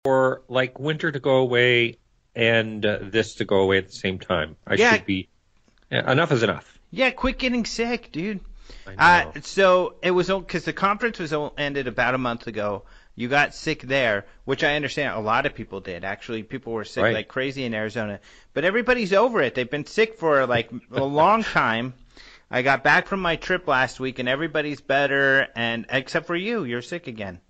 for like winter to go away and this to go away at the same time. I should be. Enough is enough. Yeah, quit getting sick, dude. I know. So it was because the conference was ended about a month ago. You got sick there, which I understand a lot of people did. Actually, people were sick like crazy in Arizona. But everybody's over it. They've been sick for like a long time. I got back from my trip last week, and everybody's better, and except for you. You're sick again.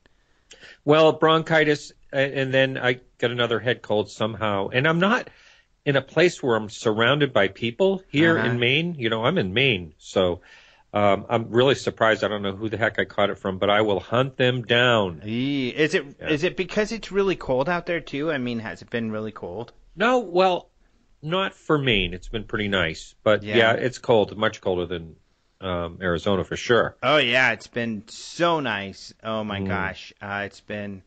Well, bronchitis, and then I got another head cold somehow. And I'm not in a place where I'm surrounded by people here in Maine. You know, I'm in Maine, so I'm really surprised. I don't know who the heck I caught it from, but I will hunt them down. Is it because it's really cold out there, too? I mean, has it been really cold? No, well, not for Maine. It's been pretty nice. But, yeah it's cold, much colder than Arizona for sure. Oh, yeah, it's been so nice. Oh, my gosh. It's been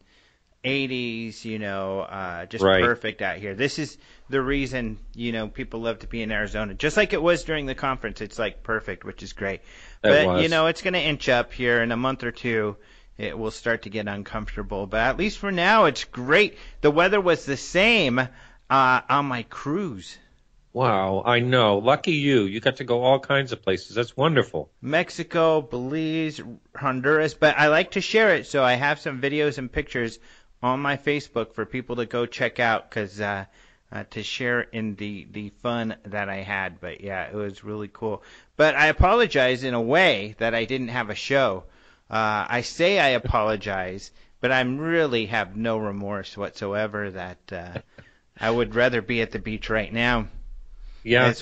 80s, you know, just perfect out here. This is the reason, you know, people love to be in Arizona. Just like it was during the conference. It's, like, perfect, which is great. But, you know, it's going to inch up here in a month or two. It will start to get uncomfortable. But at least for now, it's great. The weather was the same on my cruise. Wow, I know. Lucky you. You got to go all kinds of places. That's wonderful. Mexico, Belize, Honduras. But I like to share it, so I have some videos and pictures on my Facebook for people to go check out because to share in the fun that I had. But, yeah, it was really cool. But I apologize in a way that I didn't have a show. I say I apologize, but I really have no remorse whatsoever that I would rather be at the beach right now. Yeah,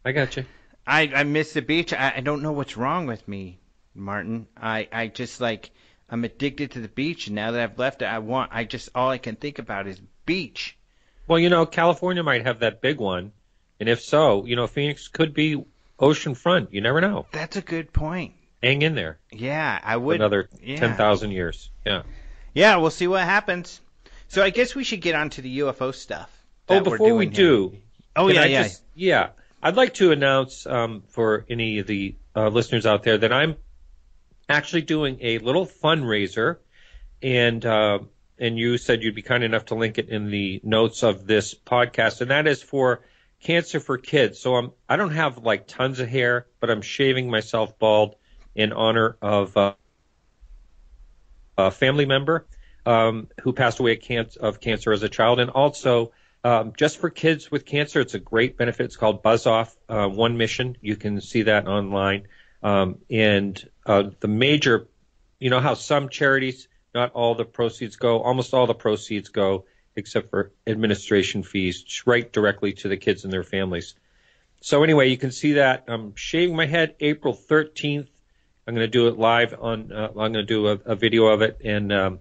I got you. I miss the beach. I don't know what's wrong with me, Martin. I just like I'm addicted to the beach, and now that I've left it, all I can think about is beach. Well, you know, California might have that big one, and if so, you know, Phoenix could be oceanfront. You never know. That's a good point. Hang in there. Yeah, I would. Another 10,000 years. Yeah. Yeah, we'll see what happens. So I guess we should get on to the UFO stuff. Before we do. Oh, yeah. I'd like to announce for any of the listeners out there that I'm actually doing a little fundraiser, and you said you'd be kind enough to link it in the notes of this podcast, and that is for Cancer for Kids. So I don't have like tons of hair, but I'm shaving myself bald in honor of a family member who passed away of cancer as a child, and also just for kids with cancer. It's a great benefit. It's called Buzz Off One Mission. You can see that online. And the major, you know how some charities, not all the proceeds go, almost all the proceeds go, except for administration fees, right directly to the kids and their families. So anyway, you can see that. I'm shaving my head April 13th. I'm going to do it live on, I'm going to do a video of it. And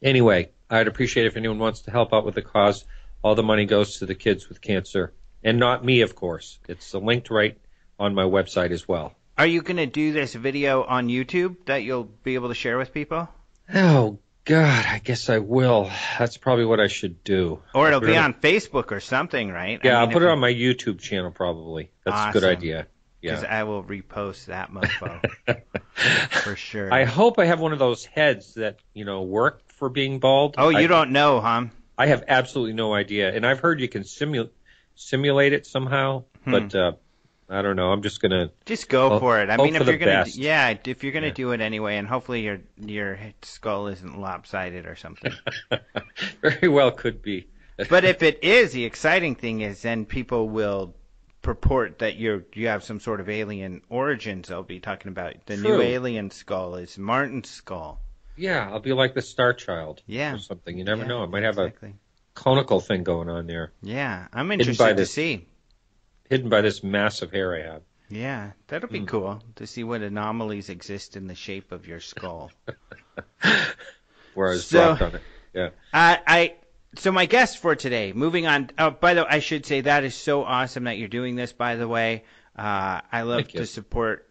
anyway, I'd appreciate it if anyone wants to help out with the cause. All the money goes to the kids with cancer, and not me, of course. It's linked right on my website as well. Are you going to do this video on YouTube that you'll be able to share with people? Oh, God, I guess I will. That's probably what I should do. Or it'll be on Facebook or something, right? Yeah, I'll put it on my YouTube channel probably. That's awesome. A good idea. Because I will repost that mofo for sure. I hope I have one of those heads that, you know, work for being bald. Oh, you don't know, huh? I have absolutely no idea, and I've heard you can simulate it somehow, but I don't know. I'm just gonna go for it. I mean, if you're gonna, best. If you're gonna do it anyway, and hopefully your skull isn't lopsided or something. Very well could be. But if it is, the exciting thing is then people will purport that you have some sort of alien origins. They'll be talking about the new alien skull is Martin's skull. Yeah, I'll be like the Star Child or something. You never know. I might have a conical thing going on there. Yeah, I'm interested to see. Hidden by this massive hair I have. Yeah, that'll be cool to see what anomalies exist in the shape of your skull. Where I was dropped on it. Yeah. So my guest for today, moving on. Oh, by the way, I should say that is so awesome that you're doing this, by the way. I love to support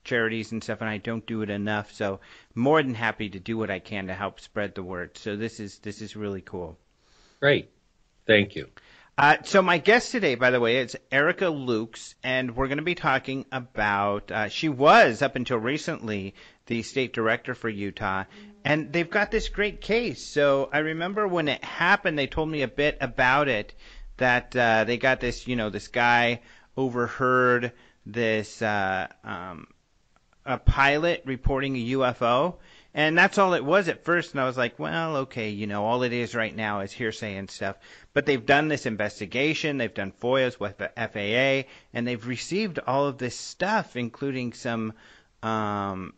charities and stuff, and I don't do it enough, so more than happy to do what I can to help spread the word. So this is really cool. Great. Thank you. So my guest today, by the way, is Erica Lukes, and we're going to be talking about, she was, up until recently, the state director for Utah, and they've got this great case. So I remember when it happened, they told me a bit about it, that they got this, this guy overheard this a pilot reporting a UFO. And that's all it was at first, and I was like, well, okay, all it is right now is hearsay and stuff. But they've done this investigation, they've done FOIAs with the FAA, and they've received all of this stuff, including some audio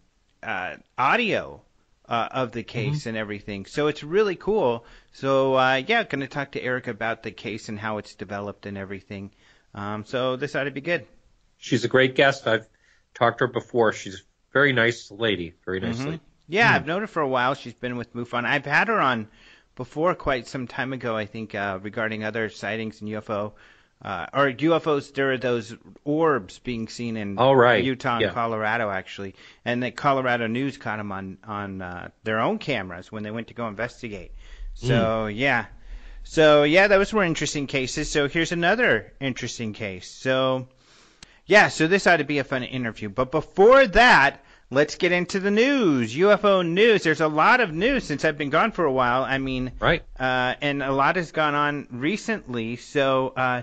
of the case and everything. So it's really cool. So, going to talk to Eric about the case and how it's developed and everything. So this ought to be good. She's a great guest. I've talked to her before. She's a very nice lady, very nice lady. Yeah, I've known her for a while. She's been with MUFON. I've had her on before quite some time ago, I think, regarding other sightings in UFO. Or UFOs, there are those orbs being seen in Utah and Colorado, actually. And the Colorado News caught them on their own cameras when they went to go investigate. So, yeah. So, yeah, those were interesting cases. So here's another interesting case. So, yeah, so this ought to be a fun interview. But before that, let's get into the news, UFO news. There's a lot of news since I've been gone for a while. I mean, and a lot has gone on recently. So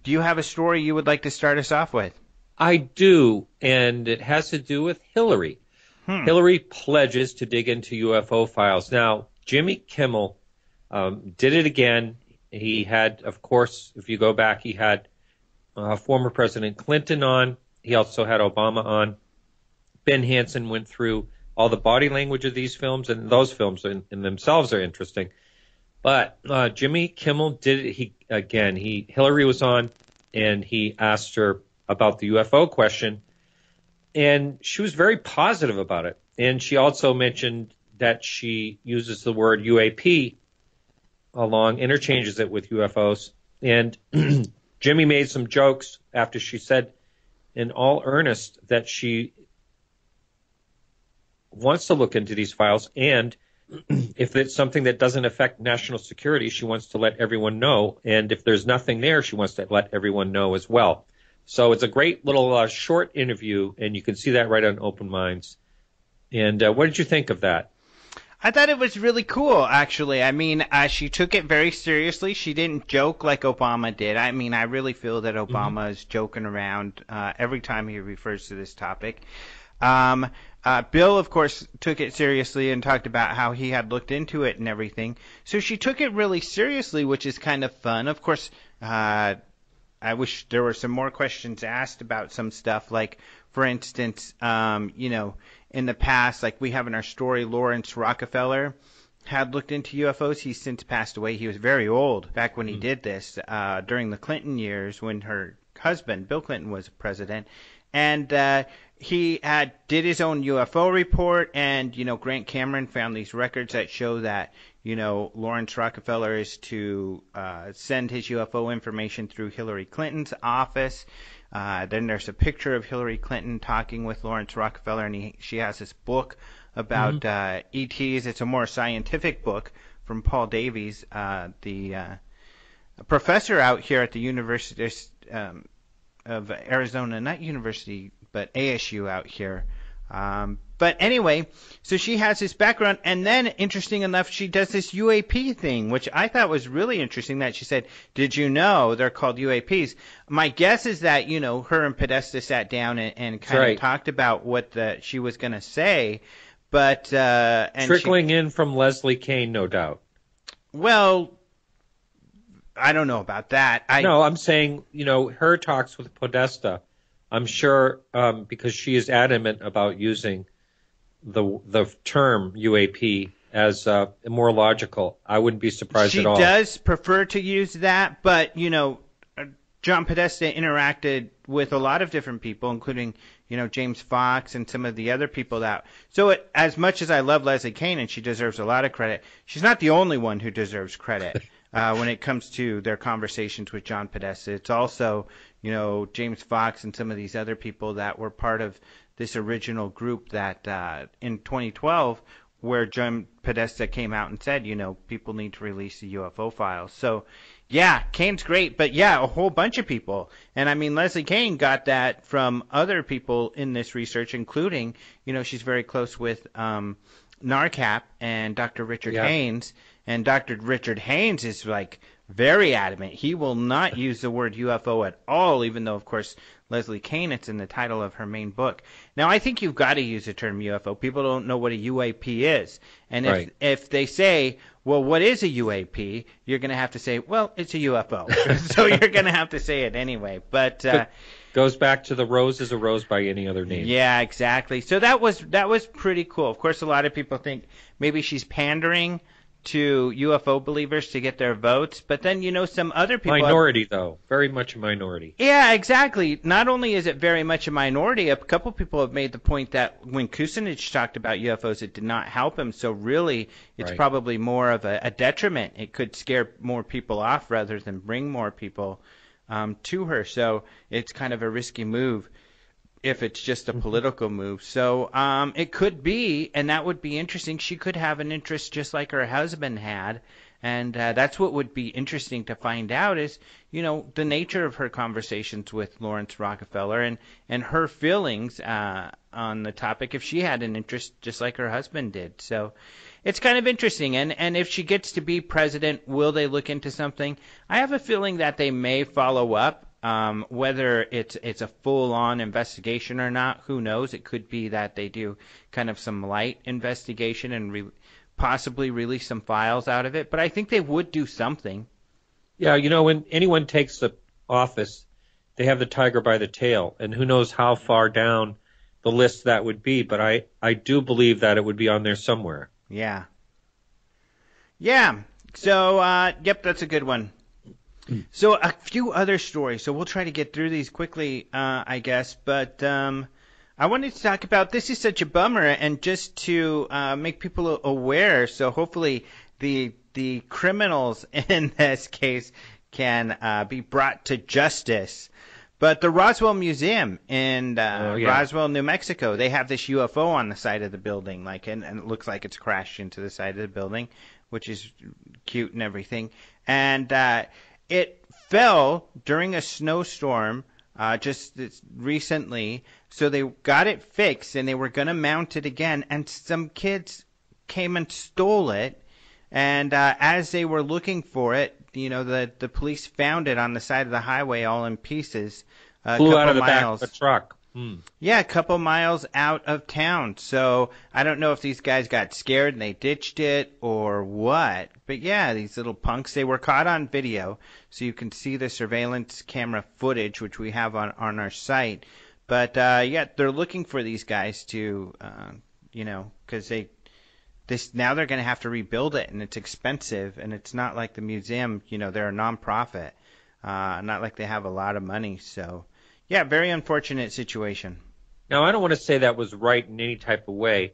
do you have a story you would like to start us off with? I do, and it has to do with Hillary. Hillary pledges to dig into UFO files. Now, Jimmy Kimmel did it again. He had, of course, if you go back, he had former President Clinton on. He also had Obama on. Ben Hansen went through all the body language of these films, and those films in themselves are interesting. But Jimmy Kimmel did it. Hillary was on, and he asked her about the UFO question, and she was very positive about it. And she also mentioned that she uses the word UAP interchanges it with UFOs. And Jimmy made some jokes after she said, in all earnest, that she wants to look into these files, and if it's something that doesn't affect national security, she wants to let everyone know, and if there's nothing there, she wants to let everyone know as well. So it's a great little short interview, and you can see that right on Open Minds. And what did you think of that? I thought it was really cool, actually. I mean, she took it very seriously. She didn't joke like Obama did. I mean, I really feel that Obama is joking around every time he refers to this topic. Bill, of course, took it seriously and talked about how he had looked into it and everything. So she took it really seriously, which is kind of fun. Of course, I wish there were some more questions asked about some stuff. Like, for instance, in the past, like we have in our story, Lawrence Rockefeller had looked into UFOs. He's since passed away. He was very old back when he did this, during the Clinton years when her husband, Bill Clinton, was president. And he did his own UFO report, and, Grant Cameron found these records that show that, Lawrence Rockefeller is to send his UFO information through Hillary Clinton's office. Then there's a picture of Hillary Clinton talking with Lawrence Rockefeller, and she has this book about ETs. It's a more scientific book from Paul Davies, the professor out here at the University of Arizona, not university, but ASU out here. But anyway, so she has this background, and then, interesting enough, she does this UAP thing, which I thought was really interesting, that she said, did you know they're called UAPs? My guess is that, her and Podesta sat down and kind of talked about what she was going to say, but... and trickling in from Leslie Kean, no doubt. Well, I don't know about that. No, I'm saying, her talks with Podesta, I'm sure, because she is adamant about using the term UAP as more logical. I wouldn't be surprised at all. She does prefer to use that, but, John Podesta interacted with a lot of different people, including, James Fox and some of the other people that... So as much as I love Leslie Kean, and she deserves a lot of credit, she's not the only one who deserves credit. When it comes to their conversations with John Podesta. It's also, James Fox and some of these other people that were part of this original group that in 2012 where John Podesta came out and said, people need to release the UFO files. So, yeah, Kane's great, but yeah, a whole bunch of people. And I mean, Leslie Kane got that from other people in this research, including, she's very close with NARCAP and Dr. Richard Haynes. And Dr. Richard Haynes is like very adamant. He will not use the word UFO at all, even though, of course, Leslie Kane, it's in the title of her main book. Now, I think you've got to use the term UFO. People don't know what a UAP is. And if they say, well, what is a UAP? You're going to have to say, well, it's a UFO. So you're going to have to say it anyway. But goes back to the rose is a rose by any other name. Yeah, exactly. So that was pretty cool. Of course, a lot of people think maybe she's pandering to UFO believers to get their votes, but then some other people minority though, very much a minority. Yeah, exactly. Not only is it very much a minority, a couple people have made the point that when Kucinich talked about UFOs, it did not help him. So really, it's probably more of a detriment. It could scare more people off rather than bring more people to her. So it's kind of a risky move if it's just a political move. So it could be, and that would be interesting. She could have an interest just like her husband had, and that's what would be interesting to find out is, the nature of her conversations with Lawrence Rockefeller and her feelings on the topic if she had an interest just like her husband did. So it's kind of interesting. And if she gets to be president, will they look into something? I have a feeling that they may follow up. Whether it's a full-on investigation or not, who knows? It could be that they do kind of some light investigation and possibly release some files out of it. But I think they would do something. Yeah, when anyone takes the office, they have the tiger by the tail, and who knows how far down the list that would be. But I do believe that it would be on there somewhere. Yeah. Yeah. So, yep, that's a good one. So a few other stories. So we'll try to get through these quickly, I guess. But I wanted to talk about, this is such a bummer, and just to make people aware. So hopefully the criminals in this case can be brought to justice. But the Roswell Museum in Roswell, New Mexico, they have this UFO on the side of the building, and it looks like it's crashed into the side of the building, which is cute and everything. And it fell during a snowstorm just recently, so they got it fixed, and they were going to mount it again, and some kids came and stole it. And as they were looking for it, the police found it on the side of the highway all in pieces. Flew out of the back of the truck. Yeah, a couple miles out of town. So I don't know if these guys got scared and they ditched it or what. But yeah, these little punks, they were caught on video. So you can see the surveillance camera footage, which we have on our site. But yeah, they're looking for these guys to, because now they're going to have to rebuild it, and it's expensive, and it's not like the museum, they're a nonprofit. Not like they have a lot of money. So yeah, very unfortunate situation. Now, I don't want to say that was right in any type of way,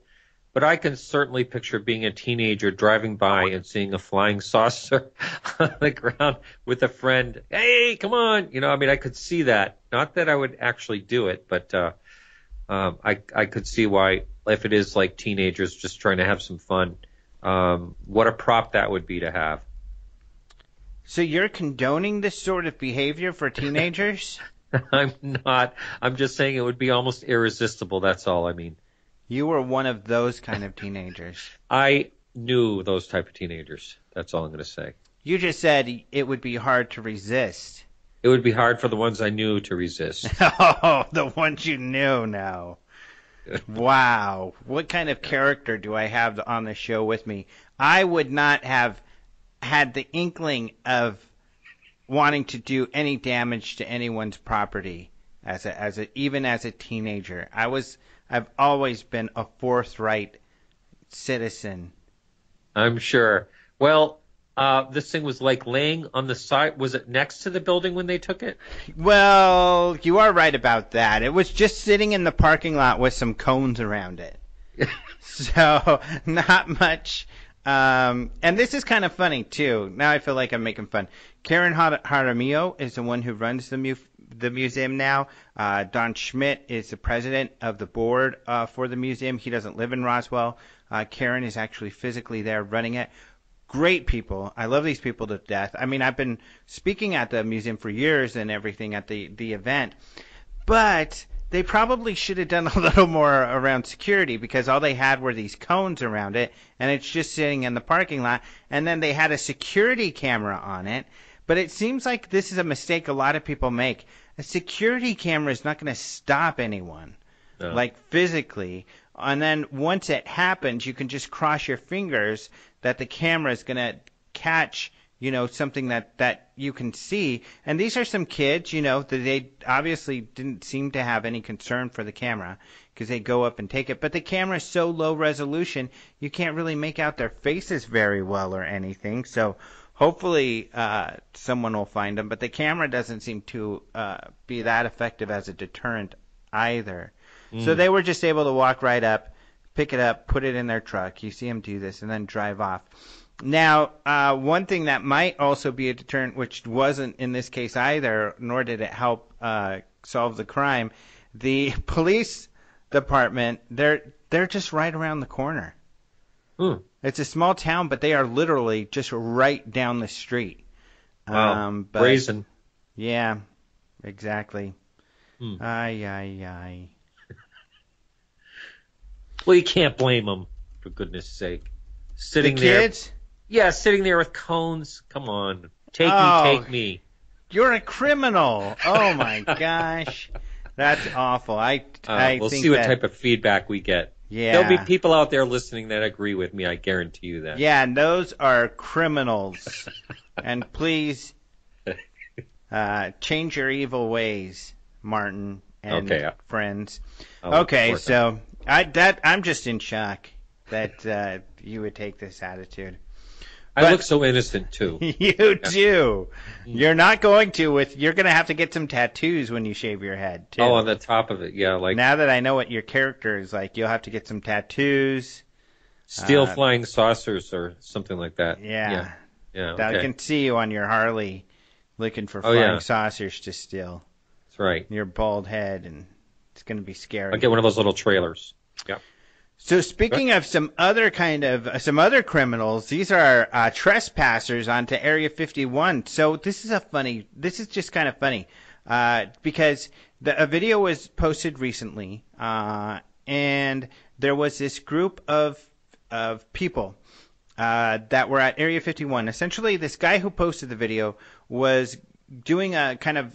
but I can certainly picture being a teenager driving by and seeing a flying saucer on the ground with a friend. Hey, come on. I could see that. Not that I would actually do it, but I could see why, if it is like teenagers just trying to have some fun, what a prop that would be to have. So you're condoning this sort of behavior for teenagers? I'm not. I'm just saying it would be almost irresistible. That's all I mean. You were one of those kind of teenagers. I knew those type of teenagers. That's all I'm going to say. You just said it would be hard to resist. It would be hard for the ones I knew to resist. Oh, the ones you knew now. Wow. What kind of character do I have on the show with me? I would not have had the inkling of wanting to do any damage to anyone's property even as a teenager. I've always been a forthright citizen. I'm sure. Well, this thing was like laying on the side. Was it next to the building when they took it? Well, you are right about that. It was just sitting in the parking lot with some cones around it. So not much. And this is kind of funny, too. Now I feel like I'm making fun. Karen Jaramillo is the one who runs the museum now. Don Schmidt is the president of the board for the museum. He doesn't live in Roswell. Karen is actually physically there running it. Great people. I love these people to death. I mean, I've been speaking at the museum for years and everything at the event, but they probably should have done a little more around security, because all they had were these cones around it, and it's just sitting in the parking lot. And then they had a security camera on it. But it seems like this is a mistake a lot of people make. A security camera is not going to stop anyone, like physically. And then once it happens, you can just cross your fingers that the camera is going to catch, something that you can see. And these are some kids, that they obviously didn't seem to have any concern for the camera, because they go up and take it. But the camera is so low resolution, you can't really make out their faces very well or anything. So hopefully someone will find them. But the camera doesn't seem to be that effective as a deterrent either. So they were just able to walk right up, pick it up, put it in their truck. You see them do this and then drive off. Now, one thing that might also be a deterrent, which wasn't in this case either, nor did it help solve the crime, the police department, they're just right around the corner. It's a small town, but they are literally just right down the street. Wow. Brazen. Yeah, exactly. Ay. Well, you can't blame them, for goodness sake. Sitting the there. Kids? Yeah, sitting there with cones. Come on. Take me. You're a criminal. Oh, my gosh. That's awful. We'll think see what type of feedback we get. Yeah. There'll be people out there listening that agree with me. I guarantee you that. Yeah, and those are criminals. And please change your evil ways, Martin and friends. Okay, so I'm just in shock that you would take this attitude. I look so innocent too. You do. You're not going to. You're going to have to get some tattoos when you shave your head too. Oh, on the top of it, yeah. Like now that I know what your character is like, you'll have to get some tattoos. Steal flying saucers or something like that. Yeah. Okay. I can see you on your Harley looking for flying saucers to steal. That's right. Your bald head, and it's going to be scary. I'll get one of those little trailers. Yep. So speaking of some other criminals, these are trespassers onto Area 51. So this is just kind of funny because a video was posted recently, and there was this group of people that were at Area 51. Essentially, this guy who posted the video was doing a kind of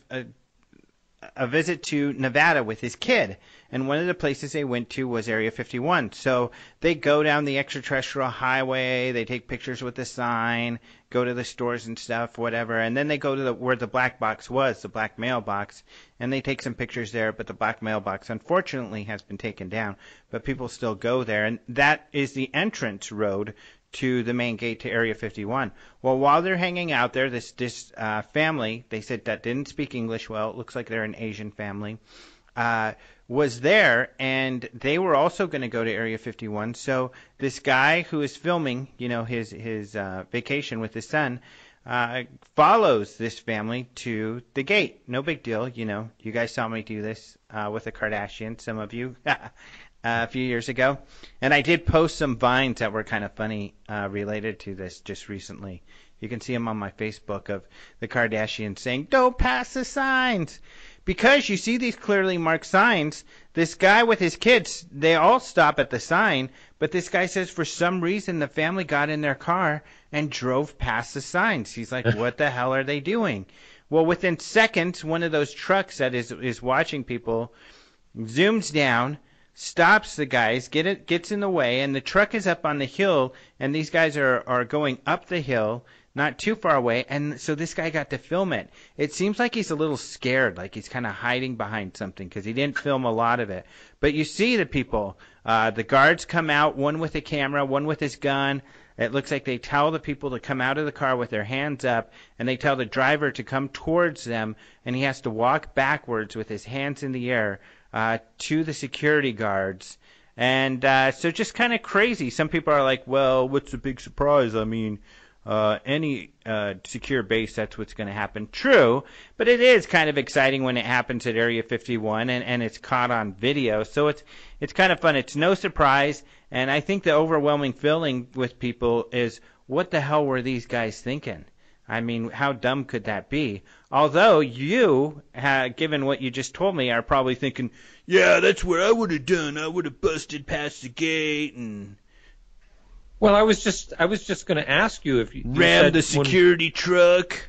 a visit to Nevada with his kid, and one of the places they went to was Area 51. So they go down the extraterrestrial highway, they take pictures with the sign, go to the stores and stuff, whatever, and then they go to where the black box was, the black mailbox, and they take some pictures there, but the black mailbox unfortunately has been taken down, but people still go there, and that is the entrance road to the main gate to Area 51. Well, while they're hanging out there, this family, they said that didn't speak English well, it looks like they're an Asian family, was there, and they were also going to go to Area 51. So this guy who is filming, his vacation with his son, follows this family to the gate. No big deal, You guys saw me do this with the Kardashians, some of you. A few years ago, and I did post some vines that were kind of funny related to this just recently. You can see them on my Facebook of the Kardashians saying, "Don't pass the signs," because you see these clearly marked signs. This guy with his kids, they all stop at the sign, but this guy says for some reason the family got in their car and drove past the signs. He's like, "What the hell are they doing?" Well, within seconds, one of those trucks that is watching people zooms down, stops the guys, gets in the way, and the truck is up on the hill, and these guys are going up the hill, not too far away, and so this guy got to film it. It seems like he's a little scared, like he's kind of hiding behind something, because he didn't film a lot of it. But you see the people, the guards come out, one with a camera, one with his gun. It looks like they tell the people to come out of the car with their hands up, and they tell the driver to come towards them, and he has to walk backwards with his hands in the air to the security guards. And so just kind of crazy. Some people are like, well, what's the big surprise? I mean, any secure base, that's what's going to happen. True, but it is kind of exciting when it happens at Area 51 and it's caught on video. So it's kind of fun. It's no surprise, and I think the overwhelming feeling with people is, what the hell were these guys thinking? I mean, how dumb could that be? Although you, given what you just told me, are probably thinking, yeah, that's what I would have done. I would have busted past the gate and... Well, I was just going to ask you if you rammed the security truck.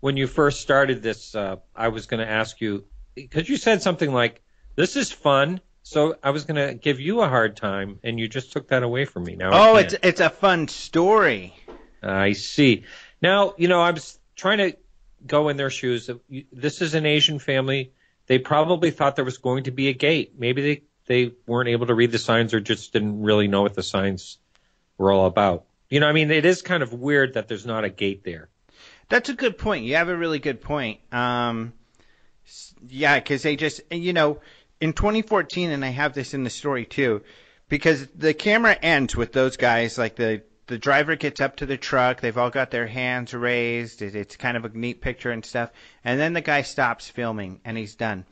When you first started this, I was going to ask you, because you said something like, "This is fun," so I was going to give you a hard time, and you just took that away from me. Now, it's a fun story. I see. Now, I was trying to go in their shoes. This is an Asian family. They probably thought there was going to be a gate. Maybe they weren't able to read the signs or just didn't really know what the signs were all about. It is kind of weird that there's not a gate there. That's a good point. You have a really good point. Yeah, because they just, in 2014, and I have this in the story too, because the camera ends with those guys, like the driver gets up to the truck, they've all got their hands raised, it's kind of a neat picture and stuff, and then the guy stops filming and he's done.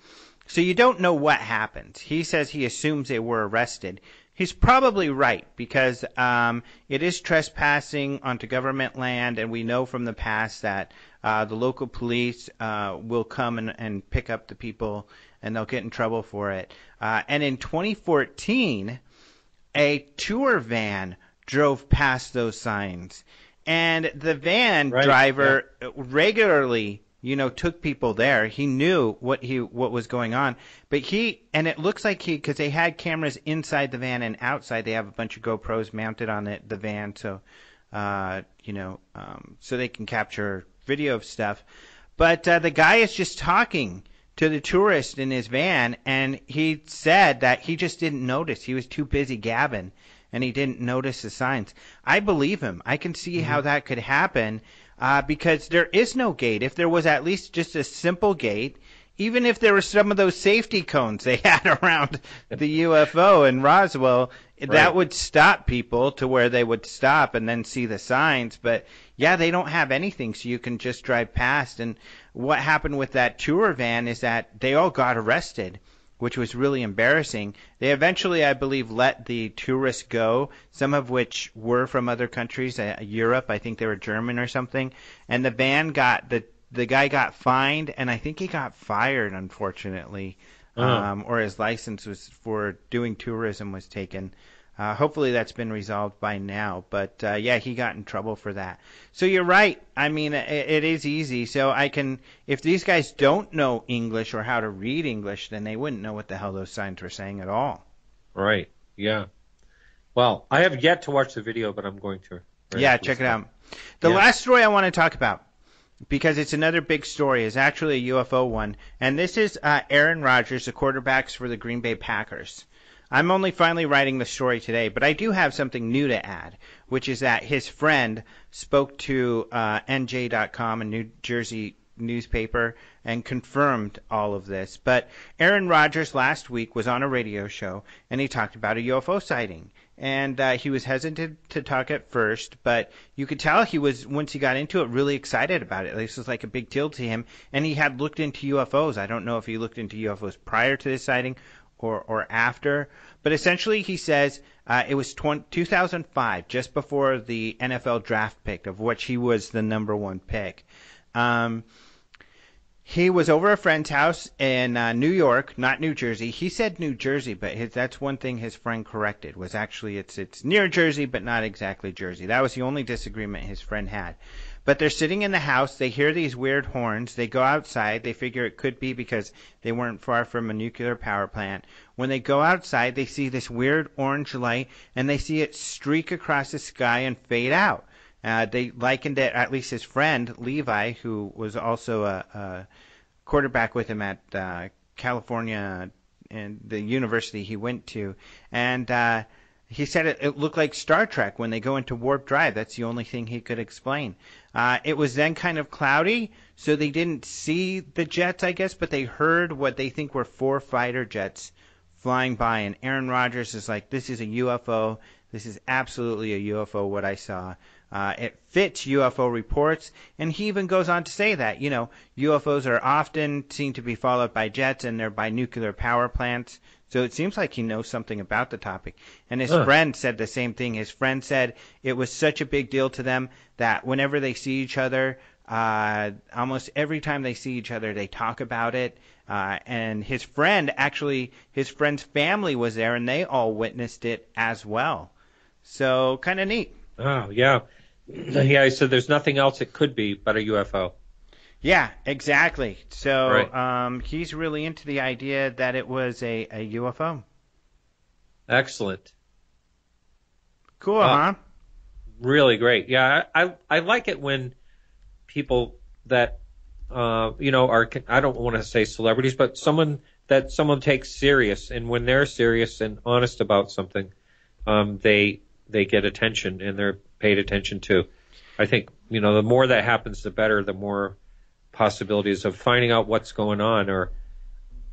So you don't know what happens. He says he assumes they were arrested. He's probably right, because it is trespassing onto government land, and we know from the past that the local police will come and pick up the people, and they'll get in trouble for it. And in 2014, a tour van drove past those signs, and the van driver regularly took people there. He knew what was going on, but and it looks like because they had cameras inside the van and outside. They have a bunch of GoPros mounted on the van, so so they can capture video of stuff. But the guy is just talking to the tourist in his van, and he said that he just didn't notice. He was too busy gabbing, and he didn't notice the signs. I believe him. I can see how that could happen. Because there is no gate. If there was at least just a simple gate, even if there were some of those safety cones they had around the UFO in Roswell, that would stop people to where they would stop and then see the signs. But yeah, they don't have anything, so you can just drive past. And what happened with that tour van is that they all got arrested, which was really embarrassing. They eventually, I believe, let the tourists go, some of which were from other countries, Europe. I think they were German or something. And the van the guy got fined, and I think he got fired, unfortunately, or his license for doing tourism was taken. Hopefully that's been resolved by now. But, yeah, he got in trouble for that. So you're right. I mean, it is easy. So if these guys don't know English or how to read English, then they wouldn't know what the hell those signs were saying at all. Right. Yeah. Well, I have yet to watch the video, but I'm going to. Yeah, check it out. The last story I want to talk about, because it's another big story, is actually a UFO one. And this is Aaron Rodgers, the quarterbacks for the Green Bay Packers. I'm only finally writing the story today, but I do have something new to add, which is that his friend spoke to NJ.com, a New Jersey newspaper, and confirmed all of this. But Aaron Rodgers last week was on a radio show, and he talked about a UFO sighting. And he was hesitant to talk at first, but you could tell he was, once he got into it, really excited about it. This was like a big deal to him, and he had looked into UFOs. I don't know if he looked into UFOs prior to this sighting or after, but essentially he says it was 2005, just before the NFL draft pick, of which he was the number one pick. He was over a friend's house in New York, not New Jersey. He said New Jersey, but that's one thing his friend corrected, was actually it's near Jersey, but not exactly Jersey. That was the only disagreement his friend had. But they're sitting in the house. They hear these weird horns. They go outside. They figure it could be because they weren't far from a nuclear power plant. When they go outside, they see this weird orange light, and they see it streak across the sky and fade out. They likened it, at least his friend, Levi, who was also a quarterback with him at California and the university he went to. And he said it looked like Star Trek when they go into warp drive. That's the only thing he could explain. It was then kind of cloudy, so they didn't see the jets, I guess, but they heard what they think were 4 fighter jets flying by. And Aaron Rodgers is like, this is a UFO. This is absolutely a UFO, what I saw. It fits UFO reports, and he even goes on to say that, UFOs are often seen to be followed by jets, and they're by nuclear power plants. So it seems like he knows something about the topic. And his friend said the same thing. His friend said it was such a big deal to them that whenever they see each other, almost every time they see each other, they talk about it. And his friend's family was there, and they all witnessed it as well. So kind of neat. Oh, yeah. Yeah, he said there's nothing else it could be but a UFO. Yeah, exactly. So Right. He's really into the idea that it was a UFO. Excellent. Cool, huh? Really great. Yeah, I like it when people that are, I don't want to say celebrities, but someone takes serious, and when they're serious and honest about something, they get attention and they're paid attention to. I think the more that happens, the better. The more possibilities of finding out what's going on, or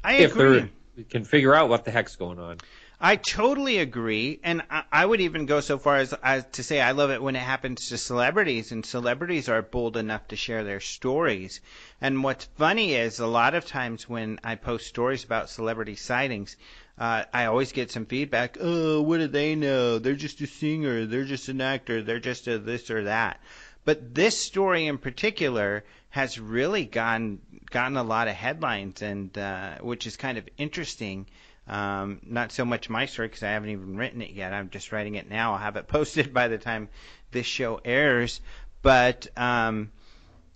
I if agree. they can figure out what the heck's going on. I totally agree, and I would even go so far as to say I love it when it happens to celebrities, and celebrities are bold enough to share their stories. And what's funny is a lot of times when I post stories about celebrity sightings, I always get some feedback. Oh, what do they know? They're just a singer. They're just an actor. They're just a this or that. But this story in particular has really gotten a lot of headlines, and which is kind of interesting. Not so much my story because I haven't even written it yet. I'm just writing it now. I'll have it posted by the time this show airs. But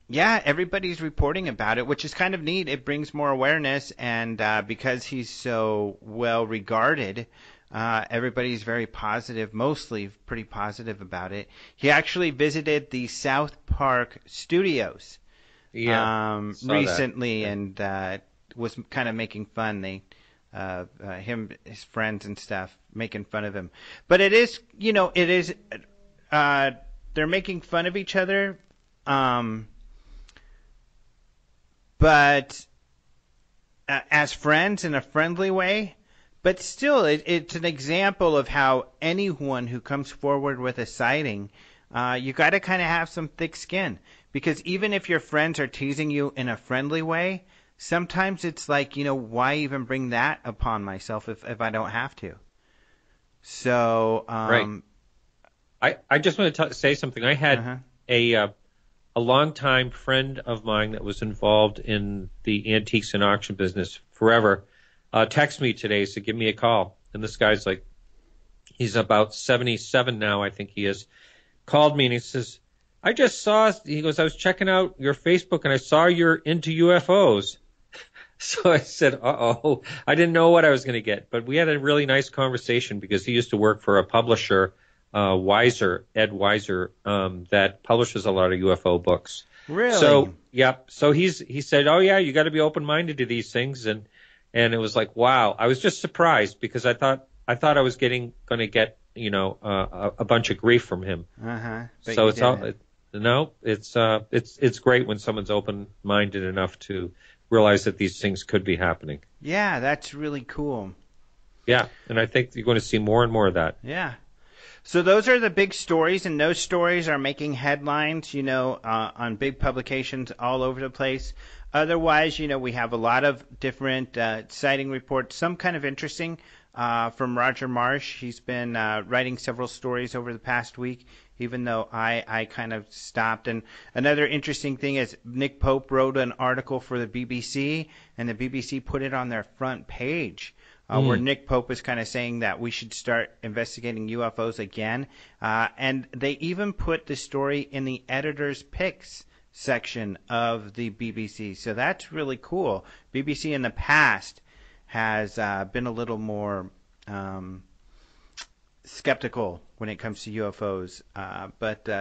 yeah, everybody's reporting about it, which is kind of neat. It brings more awareness, and because he's so well regarded, everybody's very positive, mostly pretty positive about it. He actually visited the South Park studios recently, and was kind of making fun. Him, his friends and stuff, making fun of him. But it is, they're making fun of each other. But as friends in a friendly way. But still, it's an example of how anyone who comes forward with a sighting, you got to kind of have some thick skin. Because even if your friends are teasing you in a friendly way, sometimes it's like, why even bring that upon myself if I don't have to? So, right. I just want to say something. I had a longtime friend of mine that was involved in the antiques and auction business forever text me today, so give me a call. And this guy's like, he's about 77 now, I think he is. Called me and he says, he goes, I was checking out your Facebook and I saw you're into UFOs. So I said, uh-oh, I didn't know what I was going to get. But we had a really nice conversation because he used to work for a publisher, Ed Weiser, that publishes a lot of UFO books. Really? So, yeah. So he said, oh, yeah, you got to be open-minded to these things. And it was like, wow. I was just surprised because I thought I was going to get, a bunch of grief from him. So it's great when someone's open-minded enough to realize that these things could be happening. Yeah, that's really cool. Yeah, and I think you're going to see more and more of that. Yeah. So those are the big stories, and those stories are making headlines, on big publications all over the place. Otherwise, we have a lot of different sighting reports, some kind of interesting from Roger Marsh. He's been writing several stories over the past week, even though I kind of stopped. And another interesting thing is Nick Pope wrote an article for the BBC, and the BBC put it on their front page, where Nick Pope is kind of saying that we should start investigating UFOs again. And they even put the story in the editor's picks section of the BBC. So that's really cool. BBC in the past has been a little more skeptical when it comes to UFOs,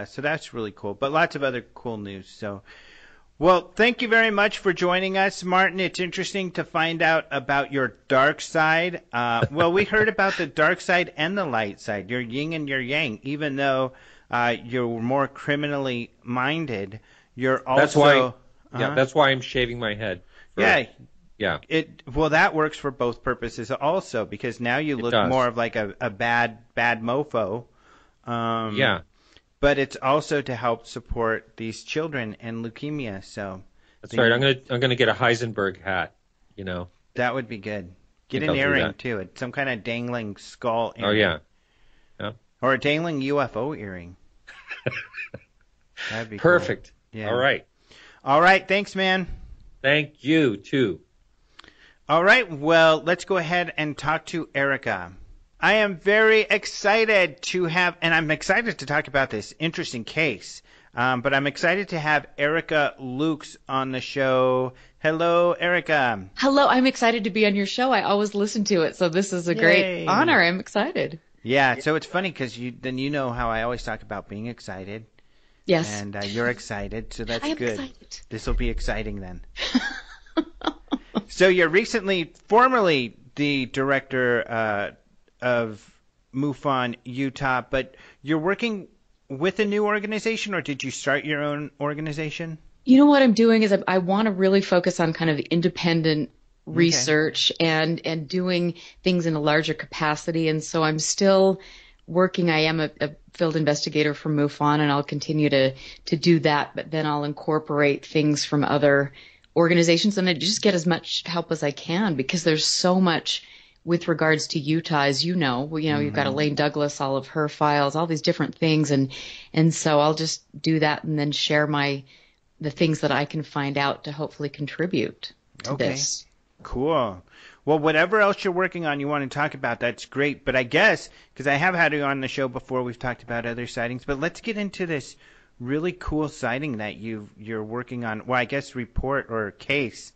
so that's really cool. But lots of other cool news. So, well, thank you very much for joining us, Martin. It's interesting to find out about your dark side. Well, we heard about the dark side and the light side, your yin and your yang. Even though you're more criminally minded, you're also... That's why I'm shaving my head. Yeah. Well, that works for both purposes also, because now you look more of like a bad mofo. Yeah. but it's also to help support these children and leukemia. So That's right. I'm gonna get a Heisenberg hat. That would be good. Get Think an I'll do earring that. too. It's some kind of dangling skull Oh earring. yeah. Yeah. Or a dangling UFO earring. That'd be Perfect. Cool. Yeah. All right. All right. Thanks, man. Thank you too. All right. Well, let's go ahead and talk to Erica. I am very excited to have, and I'm excited to talk about this interesting case. But I'm excited to have Erica Lukes on the show. Hello, Erica. Hello, I'm excited to be on your show. I always listen to it, so this is a great honor. I'm excited. Yeah, so it's funny because you know how I always talk about being excited. Yes. And you're excited, so that's good. Excited. This will be exciting then. So you're formerly the director of MUFON Utah, but you're working with a new organization, or did you start your own organization? You know what I'm doing is I want to really focus on kind of independent research and doing things in a larger capacity. And so I'm still working. I am a field investigator for MUFON, and I'll continue to do that. But then I'll incorporate things from other organizations, and I just get as much help as I can because there's so much with regards to Utah, as you know. You've got Elaine Douglas, all of her files, all these different things, and so I'll just do that and then share the things that I can find out to hopefully contribute to this. Cool. Well, whatever else you're working on you want to talk about, that's great. But I guess, because I have had you on the show before, we've talked about other sightings, but let's get into this really cool sighting that you're working on. Well, I guess report or case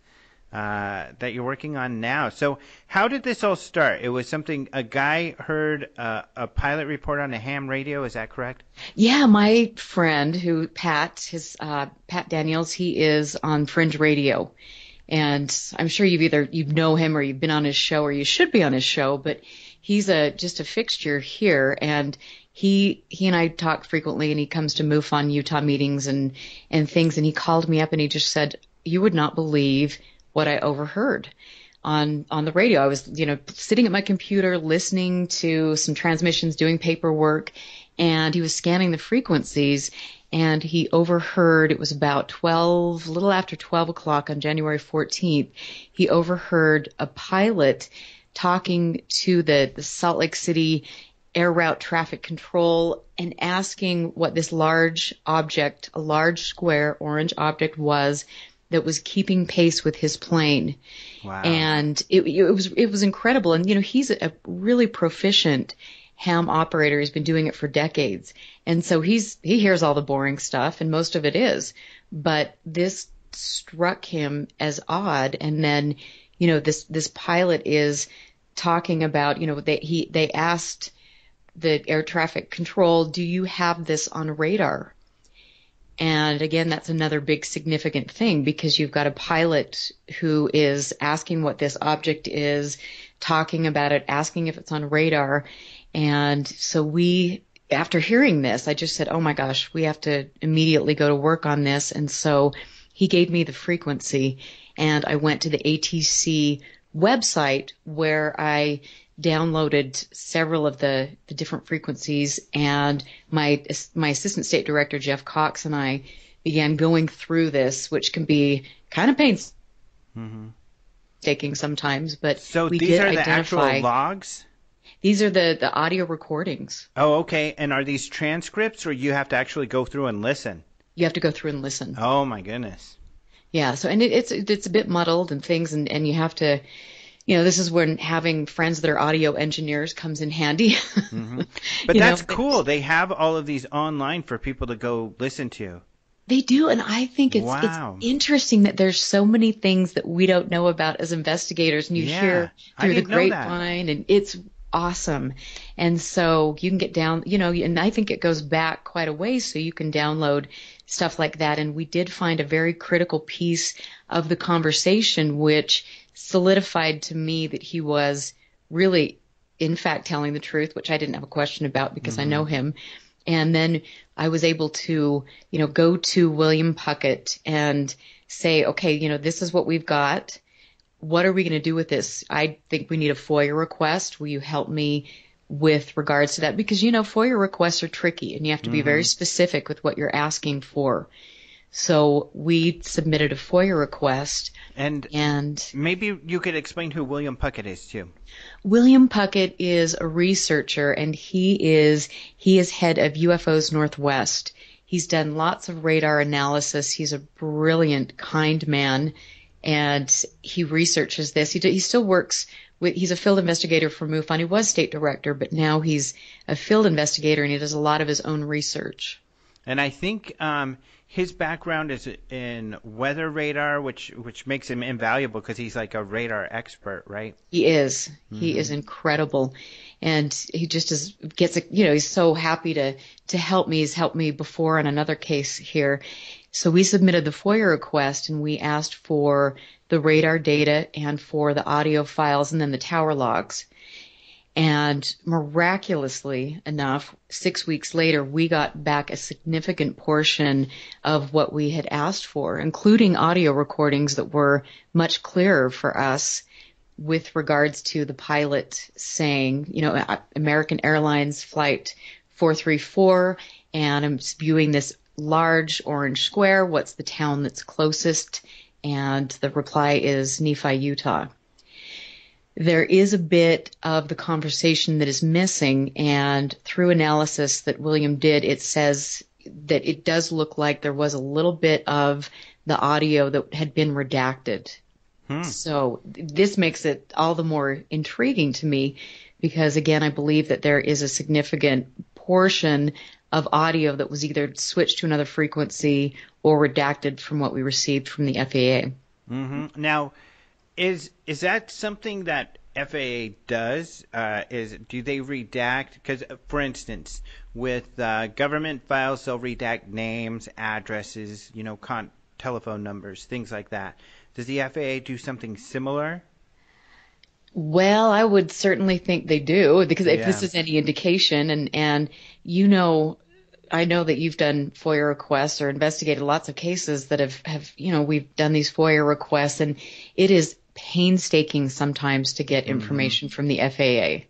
that you're working on now. So how did this all start? It was something a guy heard a pilot report on a ham radio. Is that correct? Yeah, my friend Pat Daniels, he is on Fringe Radio. And I'm sure you know him or you've been on his show or you should be on his show, but he's just a fixture here. And he and I talk frequently, and he comes to MUFON Utah meetings and things. And he called me up and he just said, "You would not believe what I overheard on the radio." I was, sitting at my computer listening to some transmissions, doing paperwork, and he was scanning the frequencies, and he overheard, it was about a little after 12 o'clock on January 14th, he overheard a pilot talking to the Salt Lake City air route traffic control and asking what this large object, a large square orange object was that was keeping pace with his plane. Wow. And it was incredible. And, he's a really proficient ham operator. He's been doing it for decades. And so he hears all the boring stuff, and most of it is. But this struck him as odd. And then, this pilot is talking about, they asked the air traffic control, "Do you have this on radar?" And again, that's another big significant thing because you've got a pilot who is asking what this object is, talking about it, asking if it's on radar. And so after hearing this, I just said, "Oh my gosh, we have to immediately go to work on this." And so he gave me the frequency, and I went to the ATC website where I downloaded several of the different frequencies, and my assistant state director, Jeff Cox, and I began going through this, which can be kind of painstaking sometimes, but so we these did are the identify actual logs? These are the audio recordings. Oh, okay. And are these transcripts, or you have to actually go through and listen? You have to go through and listen. Oh my goodness. Yeah, so and it's a bit muddled and things, and you have to, this is when having friends that are audio engineers comes in handy. But that's cool. They have all of these online for people to go listen to. They do, and I think it's interesting that there's so many things that we don't know about as investigators, and you hear through the grapevine, and it's awesome. And so you can get down, and I think it goes back quite a ways, so you can download stuff like that. And we did find a very critical piece of the conversation, which solidified to me that he was really, in fact, telling the truth, which I didn't have a question about because I know him. And then I was able to, go to William Puckett and say, okay, this is what we've got. What are we going to do with this? I think we need a FOIA request. Will you help me with regards to that because, FOIA requests are tricky and you have to be very specific with what you're asking for. So we submitted a FOIA request. And maybe you could explain who William Puckett is too. William Puckett is a researcher, and he is head of UFOs Northwest. He's done lots of radar analysis. He's a brilliant, kind man, and he researches this. He still works he's a field investigator for MUFON. He was state director, but now he's a field investigator, and he does a lot of his own research. And I think his background is in weather radar, which makes him invaluable because he's like a radar expert, right? He is. He is incredible. And he just he's so happy to help me. He's helped me before on another case here. So we submitted the FOIA request and we asked for the radar data and for the audio files and then the tower logs. And miraculously enough, 6 weeks later, we got back a significant portion of what we had asked for, including audio recordings that were much clearer for us with regards to the pilot saying, American Airlines flight 434, and I'm viewing this large orange square. What's the town that's closest? And the reply is Nephi, Utah. There is a bit of the conversation that is missing, and through analysis that William did, it says that it does look like there was a little bit of the audio that had been redacted. So this makes it all the more intriguing to me because, again, I believe that there is a significant portion of audio that was either switched to another frequency or redacted from what we received from the FAA. Now, is that something that FAA does? Do they redact? Because, for instance, with government files, they'll redact names, addresses, telephone numbers, things like that. Does the FAA do something similar? Well, I would certainly think they do, because if this is any indication, and I know that you've done FOIA requests or investigated lots of cases that have we've done these FOIA requests, and it is painstaking sometimes to get information from the FAA.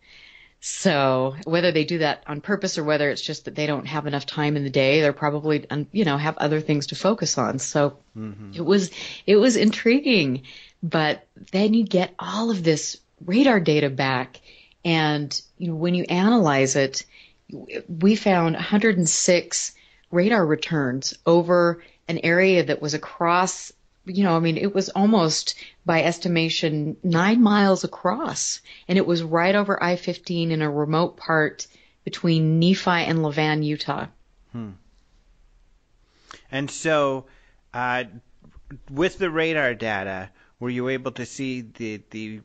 So whether they do that on purpose or whether it's just that they don't have enough time in the day, they're probably, have other things to focus on. So it was intriguing, but then you get all of this radar data back, and when you analyze it, we found 106 radar returns over an area that was across, it was almost, by estimation, 9 miles across. And it was right over I-15 in a remote part between Nephi and Levan, Utah. And so, with the radar data, were you able to see the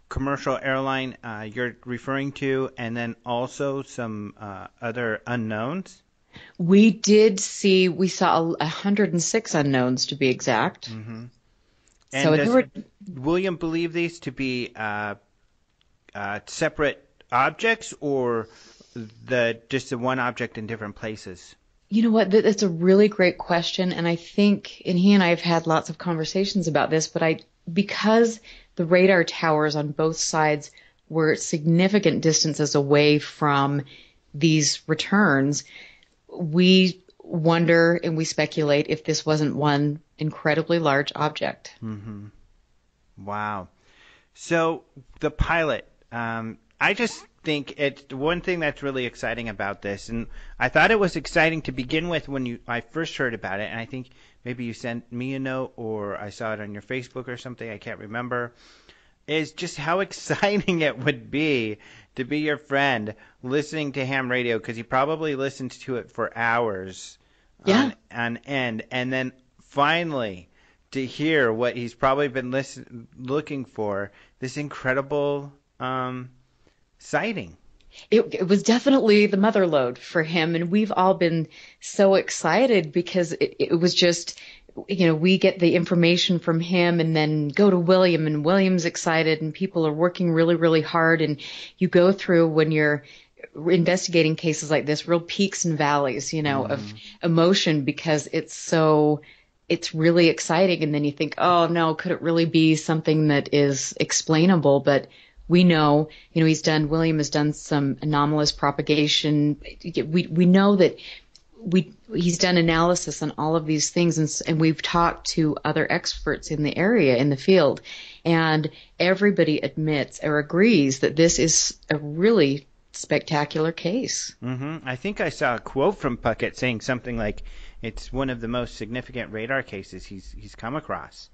commercial airline you're referring to, and then also some other unknowns? We saw 106 unknowns, to be exact. And so does William believe these to be separate objects, or just the one object in different places? You know what? That's a really great question, and I think, and he and I have had lots of conversations about this, but because the radar towers on both sides were significant distances away from these returns, we wonder and we speculate if this wasn't one incredibly large object. Wow. So the pilot, I just think it's one thing that's really exciting about this, and I thought it was exciting to begin with when I first heard about it, and I think maybe you sent me a note or I saw it on your Facebook or something, I can't remember, is just how exciting it would be to be your friend listening to ham radio, because he probably listens to it for hours on end, and then finally to hear what he's probably been looking for, this incredible sighting. It was definitely the mother lode for him, and we've all been so excited because it was just, we get the information from him and then go to William, and William's excited, and people are working really, really hard, and you go through, when you're investigating cases like this, real peaks and valleys, of emotion, because it's really exciting, and then you think, oh no, could it really be something that is explainable? But we know, William has done some anomalous propagation. We know that he's done analysis on all of these things, and we've talked to other experts in the area, in the field, and everybody admits or agrees that this is a really spectacular case. I think I saw a quote from Puckett saying something like, it's one of the most significant radar cases he's come across.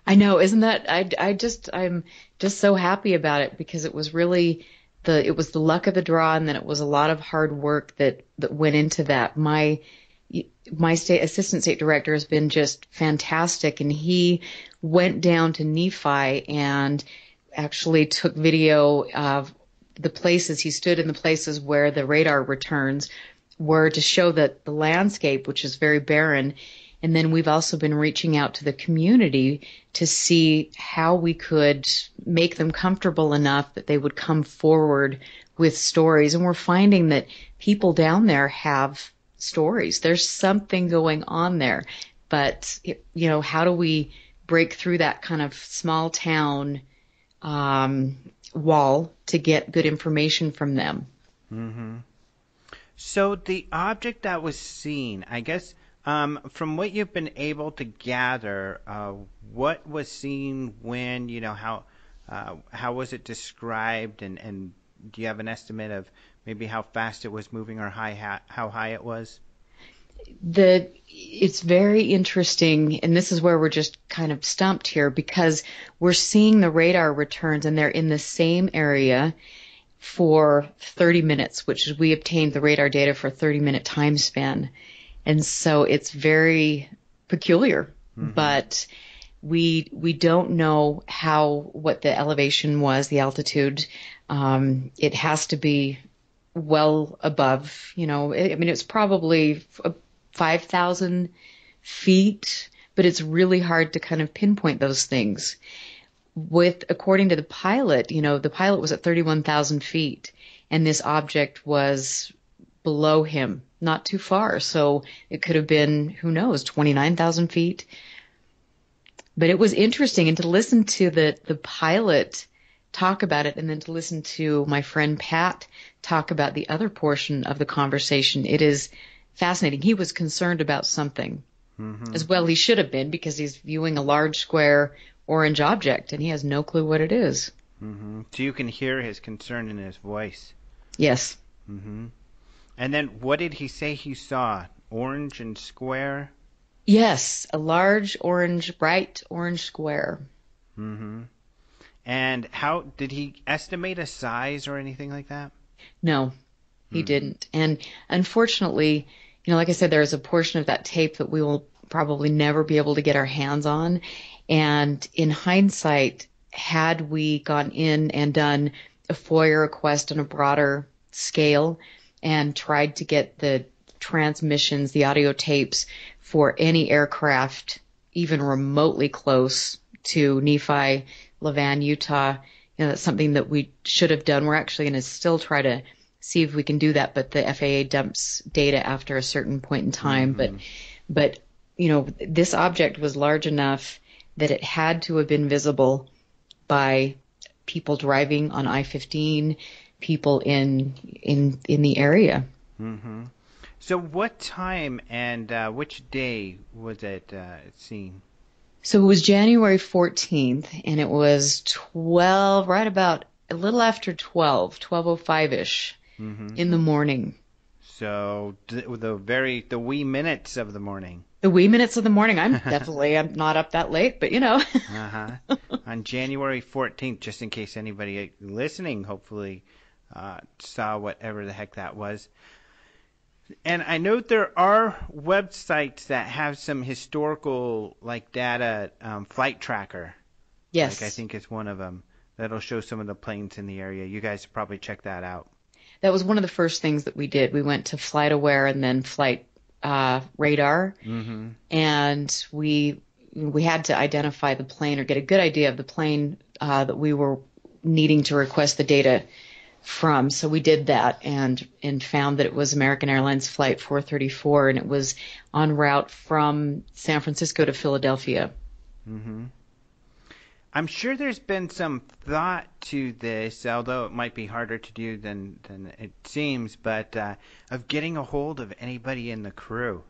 I know, isn't that? I'm just so happy about it, because it was really it was the luck of the draw, and then it was a lot of hard work that went into that. My assistant state director has been just fantastic, and he went down to Nephi and actually took video of the places. He stood in the places where the radar returns were, to show that the landscape, which is very barren. And then we've also been reaching out to the community to see how we could make them comfortable enough that they would come forward with stories. And we're finding that people down there have stories. There's something going on there. But, how do we break through that kind of small town wall to get good information from them? Mm-hmm. So the object that was seen, I guess, from what you've been able to gather, what was seen when, how was it described, and do you have an estimate of maybe how fast it was moving or how high it was? It's very interesting, and this is where we're just kind of stumped here, because we're seeing the radar returns, and they're in the same area for 30 minutes, which is, we obtained the radar data for a 30-minute time span. And so it's very peculiar, but we don't know what the elevation was, the altitude. It has to be well above, it's probably 5,000 feet, but it's really hard to kind of pinpoint those things. According to the pilot, the pilot was at 31,000 feet, and this object was below him, not too far. So it could have been, who knows, 29,000 feet. But it was interesting, and to listen to the pilot talk about it, and then to listen to my friend Pat talk about the other portion of the conversation, it is fascinating. He was concerned about something, as well he should have been, because he's viewing a large square orange object, and he has no clue what it is. So you can hear his concern in his voice. Yes. And then what did he say he saw? Orange and square? Yes, a large bright orange square. And how did he estimate a size or anything like that? No, he didn't. And unfortunately, like I said, there's a portion of that tape that we will probably never be able to get our hands on. And in hindsight, had we gone in and done a FOIA request on a broader scale and tried to get the transmissions, the audio tapes for any aircraft even remotely close to Nephi, Levan, Utah, that's something that we should have done. We're actually going to still try to see if we can do that, but the FAA dumps data after a certain point in time. But this object was large enough that it had to have been visible by people driving on I-15, people in the area. So what time and which day was it seen? So it was January 14th, and it was right about a little after 12:05-ish in the morning. So the wee minutes of the morning. The wee minutes of the morning. I'm not up that late, but On January 14th, just in case anybody listening hopefully saw whatever the heck that was. And I know there are websites that have some historical data, Flight Tracker. Yes. I think it's one of them that'll show some of the planes in the area. You guys probably check that out. That was one of the first things that we did. We went to Flight Aware and then Flight Radar, and we had to identify the plane or get a good idea of the plane that we were needing to request the data from. So we did that and found that it was American Airlines Flight 434, and it was en route from San Francisco to Philadelphia. I'm sure there's been some thought to this, although it might be harder to do than it seems, but of getting a hold of anybody in the crew.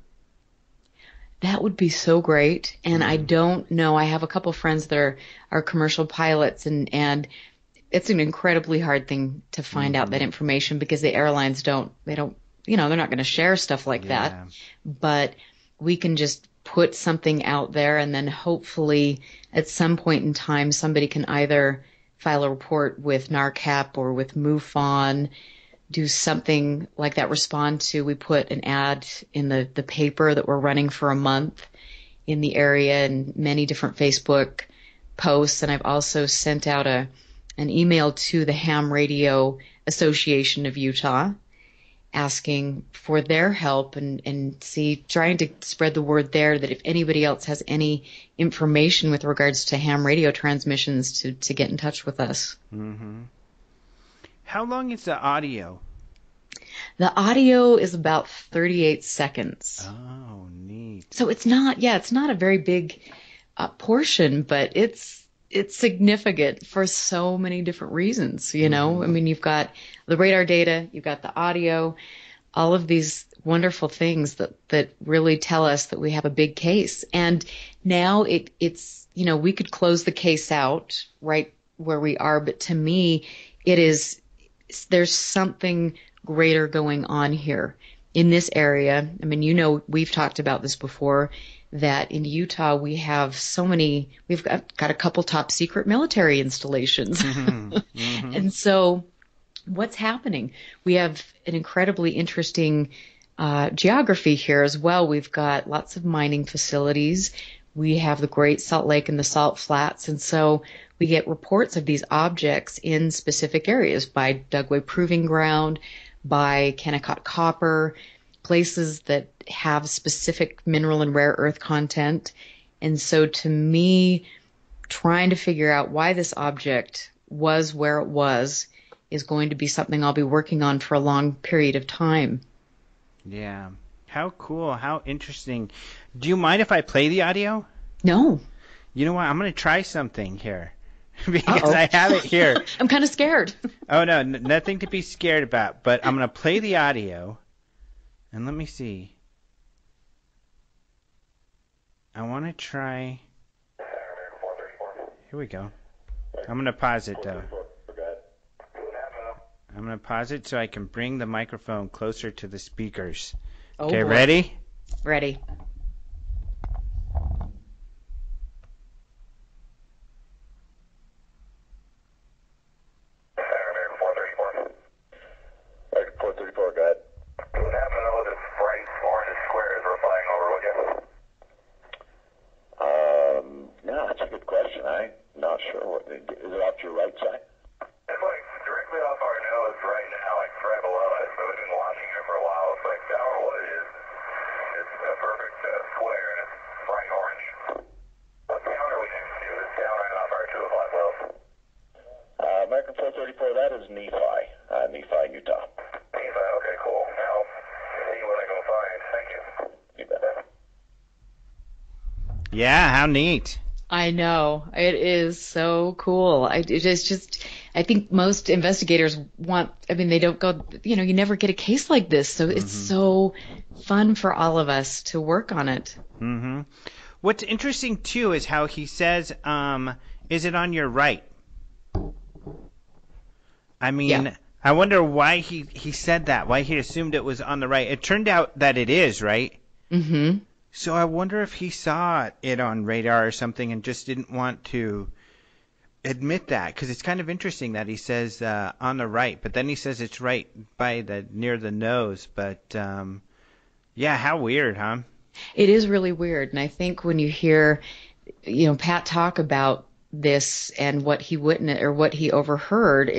That would be so great. And I don't know. I have a couple friends that are commercial pilots, and it's an incredibly hard thing to find out that information because the airlines they're not going to share stuff like that. But we can just put something out there, and then hopefully at some point in time somebody can either file a report with NARCAP or with MUFON, do something like that, respond to. We put an ad in the paper that we're running for a month in the area and many different Facebook posts. And I've also sent out an email to the Ham Radio Association of Utah asking for their help and trying to spread the word there that if anybody else has any information with regards to ham radio transmissions to get in touch with us. Mm-hmm. How long is the audio? The audio is about 38 seconds. Oh, neat. So it's not a very big portion, but it's significant for so many different reasons, I mean, you've got the radar data, you've got the audio, all of these wonderful things that really tell us that we have a big case. And now it's we could close the case out right where we are, but to me, there's something greater going on here in this area. I mean, we've talked about this before, that in Utah we've got a couple top secret military installations. And so what's happening? We have an incredibly interesting geography here as well. We've got lots of mining facilities. We have the Great Salt Lake and the Salt Flats. And so we get reports of these objects in specific areas by Dugway Proving Ground, by Kennecott Copper, places that have specific mineral and rare earth content. And so to me, trying to figure out why this object was where it was is going to be something I'll be working on for a long period of time. Yeah. How cool. How interesting. Do you mind if I play the audio? No. You know what? I'm going to try something here because I have it here. I'm kind of scared. Oh, no. Nothing to be scared about, but I'm going to play the audio. And let me see. I want to try. Here we go. I'm going to pause it, though. I'm going to pause it so I can bring the microphone closer to the speakers. Okay, ready? Ready. American 434, that is Nephi, Utah. Nephi, okay, cool. Now, see what I can find. Thank you. You bet. Yeah, how neat. I know. It is so cool. I think most investigators they don't go, you never get a case like this. So it's so fun for all of us to work on it. Mm-hmm. What's interesting, too, is how he says, is it on your right? I mean, yeah. I wonder why he said that, why he assumed it was on the right. It turned out that it is, right? Mm-hmm. So I wonder if he saw it on radar or something and just didn't want to admit that, because it's kind of interesting that he says on the right, but then he says it's right by near the nose. But yeah, how weird, huh? It is really weird, and I think when you hear, Pat talk about this and what he witnessed or what he overheard,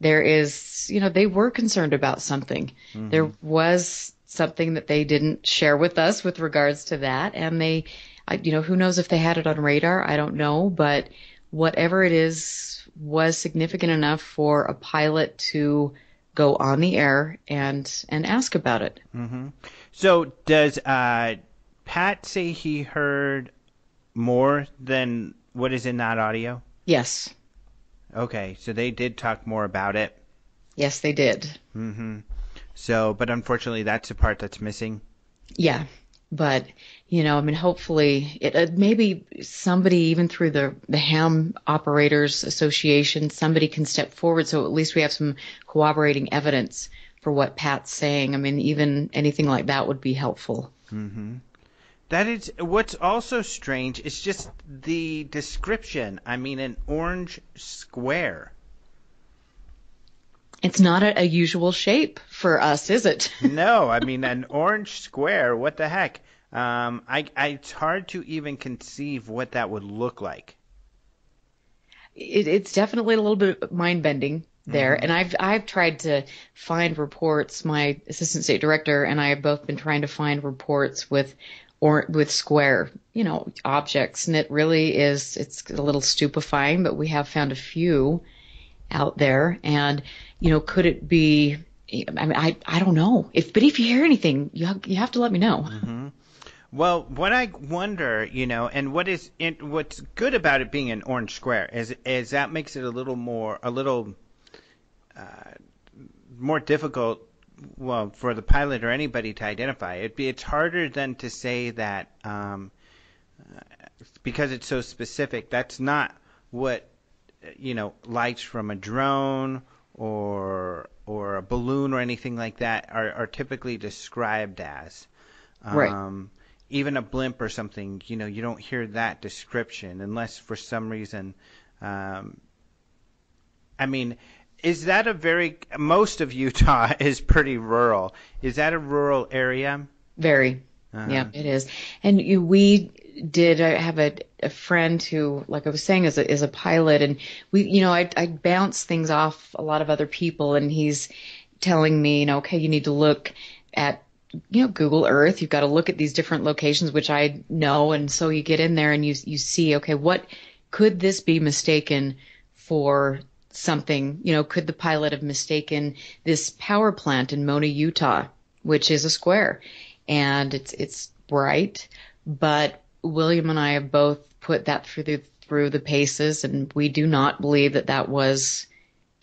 there is, they were concerned about something. Mm-hmm. There was something that they didn't share with us with regards to that, and who knows if they had it on radar? I don't know, but whatever it is was significant enough for a pilot to go on the air and ask about it. Mm-hmm. So does Pat say he heard more than what is in that audio? Yes. Okay, so they did talk more about it. Yes, they did. Mm-hmm. So, but unfortunately, that's the part that's missing. Yeah. But, I mean, hopefully, maybe somebody, even through the Ham Operators Association, somebody can step forward so at least we have some corroborating evidence for what Pat's saying. I mean, even anything like that would be helpful. Mm-hmm. That is what's also strange. It's just the description. I mean, an orange square. It's not a usual shape for us, is it? No, I mean, an orange square. What the heck? It's hard to even conceive what that would look like. It's definitely a little bit mind-bending there. Mm-hmm. And I've tried to find reports. My assistant state director and I have both been trying to find reports with square, objects. And it really is, it's a little stupefying, but we have found a few out there. And, could it be, I mean, I don't know. But if you hear anything, you have to let me know. Mm-hmm. Well, what I wonder, and what's good about it being an orange square is that makes it a little more difficult, well, for the pilot or anybody to identify. It's harder than to say that because it's so specific. That's not what lights from a drone or a balloon or anything like that are typically described as. Right. Even a blimp or something, you don't hear that description unless for some reason. I mean, is that most of Utah is pretty rural. Is that a rural area? Very. Yeah, it is. And we did have a friend who, like I was saying, is a pilot, and I bounce things off a lot of other people, and he's telling me, okay, you need to look at Google Earth. You've got to look at these different locations, which I know, and so you get in there and you see, okay, what could this be mistaken for something? Could the pilot have mistaken this power plant in Mona, Utah, which is a square, and it's bright, but William and I have both put that through the paces, and we do not believe that was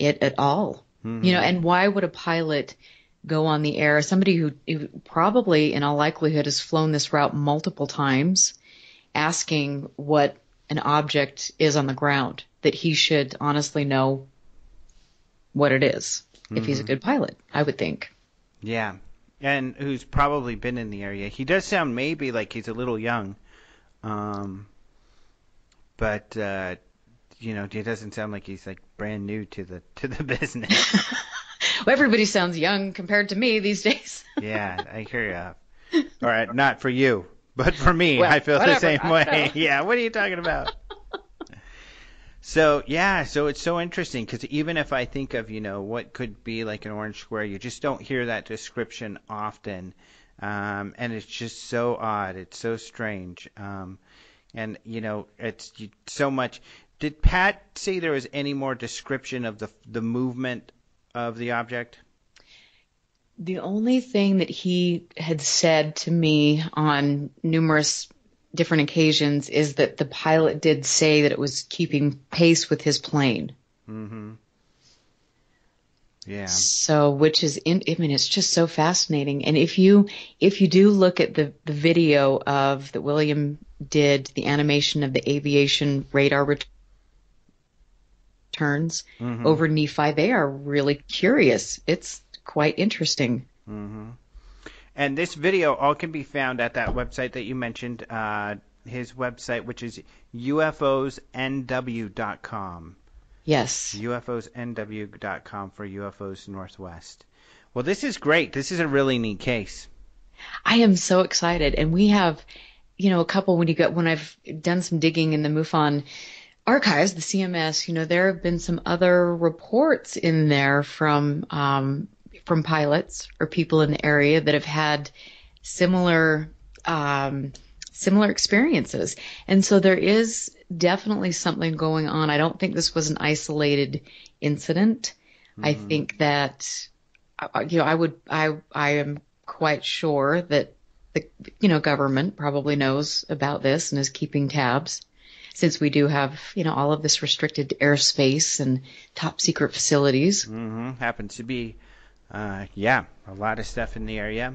it at all. Mm-hmm. And why would a pilot go on the air, somebody who probably in all likelihood has flown this route multiple times, asking what an object is on the ground, that he should honestly know what it is, if he's a good pilot, I would think. Yeah, and who's probably been in the area. He does sound maybe like he's a little young, but he doesn't sound like he's like brand new to the business. Well, everybody sounds young compared to me these days. Yeah, I hear you. All right, not for you, but for me, well, I feel whatever, the same way. Yeah, what are you talking about? So it's so interesting because even if I think of, what could be like an orange square, you just don't hear that description often. And it's just so odd. It's so strange. And, it's so much. Did Pat say there was any more description of the movement of the object? The only thing that he had said to me on numerous different occasions is that the pilot did say that it was keeping pace with his plane. Mm-hmm. Yeah. So, which is, it's just so fascinating. And if you do look at the video that William did, the animation of the aviation radar returns over Nephi, they are really curious. It's quite interesting. Mm-hmm. And this video all can be found at that website that you mentioned, his website, which is UFOsNW.com. Yes. UFOsNW.com for UFOs Northwest. Well, this is great. This is a really neat case. I am so excited. And we have, a couple, when I've done some digging in the MUFON archives, the CMS, there have been some other reports in there from pilots or people in the area that have had similar experiences. And so there is definitely something going on. I don't think this was an isolated incident. I think that, I am quite sure that the, government probably knows about this and is keeping tabs. since we do have, all of this restricted airspace and top secret facilities. Happens to be, a lot of stuff in the area.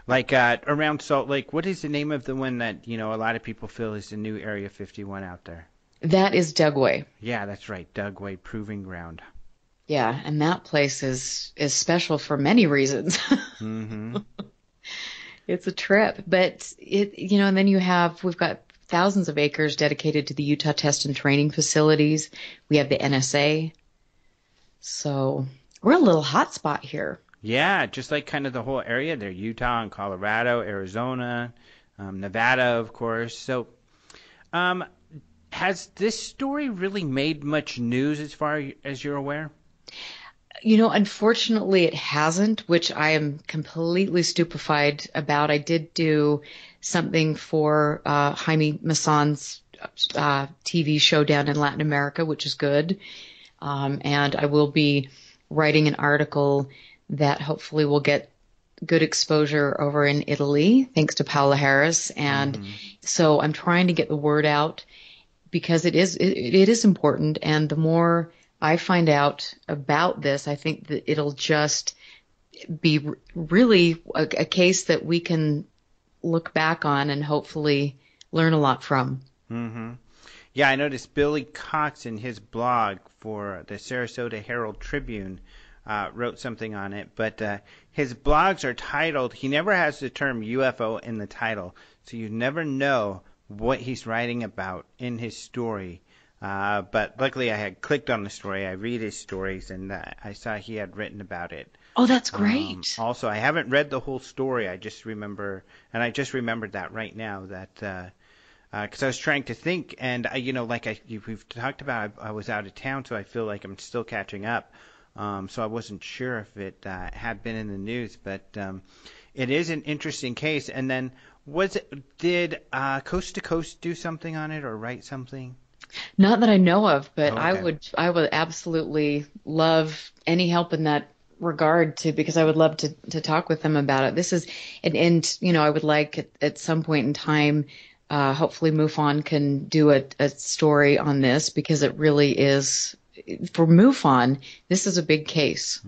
Like around Salt Lake, what is the name of the one that, a lot of people feel is the new Area 51 out there? That is Dugway. Yeah, that's right. Dugway Proving Ground. Yeah, and that place is special for many reasons. It's a trip, but and then we've got thousands of acres dedicated to the Utah Test and Training Facilities. We have the NSA. So we're a little hot spot here. Yeah, just like kind of the whole area there, Utah and Colorado, Arizona, Nevada, of course. So has this story really made much news as far as you're aware? Unfortunately, it hasn't, which I am completely stupefied about. I did do something for Jaime Maussan's TV show down in Latin America, which is good. And I will be writing an article that hopefully will get good exposure over in Italy, thanks to Paola Harris. And so I'm trying to get the word out because it is important. And the more I find out about this, I think that it'll just be really a case that we can look back on and hopefully learn a lot from. Yeah, I noticed Billy Cox in his blog for the Sarasota Herald Tribune wrote something on it, but his blogs are titled, he never has the term UFO in the title, so you never know what he's writing about in his story. But luckily I had clicked on the story. I read his stories, and I saw he had written about it. Oh, that's great. Also, I haven't read the whole story. I just remembered that right now, that because I was trying to think, and we've talked about, I was out of town, so I feel like I'm still catching up. So I wasn't sure if it had been in the news, but it is an interesting case. And then did Coast to Coast do something on it or write something? Not that I know of, but Okay. I would absolutely love any help in that regard because I would love to talk with them about it. This is, and I would like at some point in time, hopefully MUFON can do a story on this because it really is, for MUFON, this is a big case.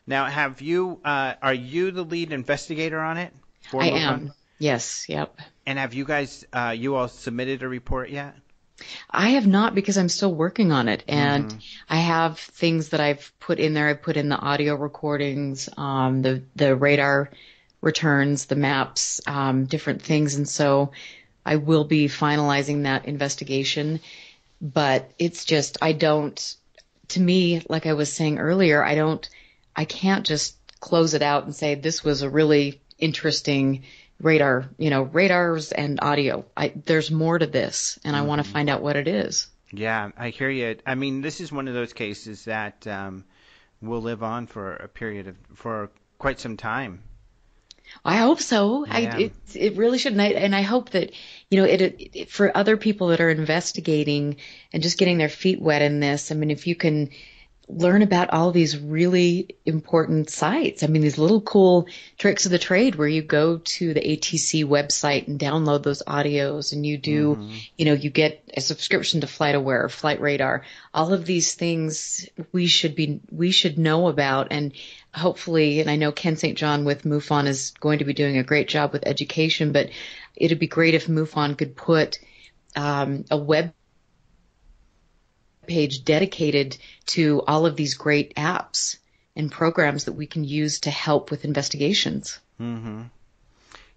Now, are you the lead investigator on it? I am. Yes. Yep. And have you guys, you all submitted a report yet? I have not because I'm still working on it, and I have things that I've put in there. I put in the audio recordings, the radar returns, the maps, different things, and so I will be finalizing that investigation. But it's just to me, like I was saying earlier, I can't just close it out and say this was a really interesting radars and audio. There's more to this, and I want to find out what it is. Yeah, I hear you. I mean, this is one of those cases that will live on for for quite some time. I hope so. Yeah. It really should, and I hope that it for other people that are investigating and just getting their feet wet in this. I mean, if you can learn about all these really important sites. I mean, these little cool tricks of the trade where you go to the ATC website and download those audios, and you do, you get a subscription to FlightAware, Flight Radar. All of these things we should know about, and hopefully, and I know Ken St. John with MUFON is going to be doing a great job with education, but it'd be great if MUFON could put a web page dedicated to all of these great apps and programs that we can use to help with investigations.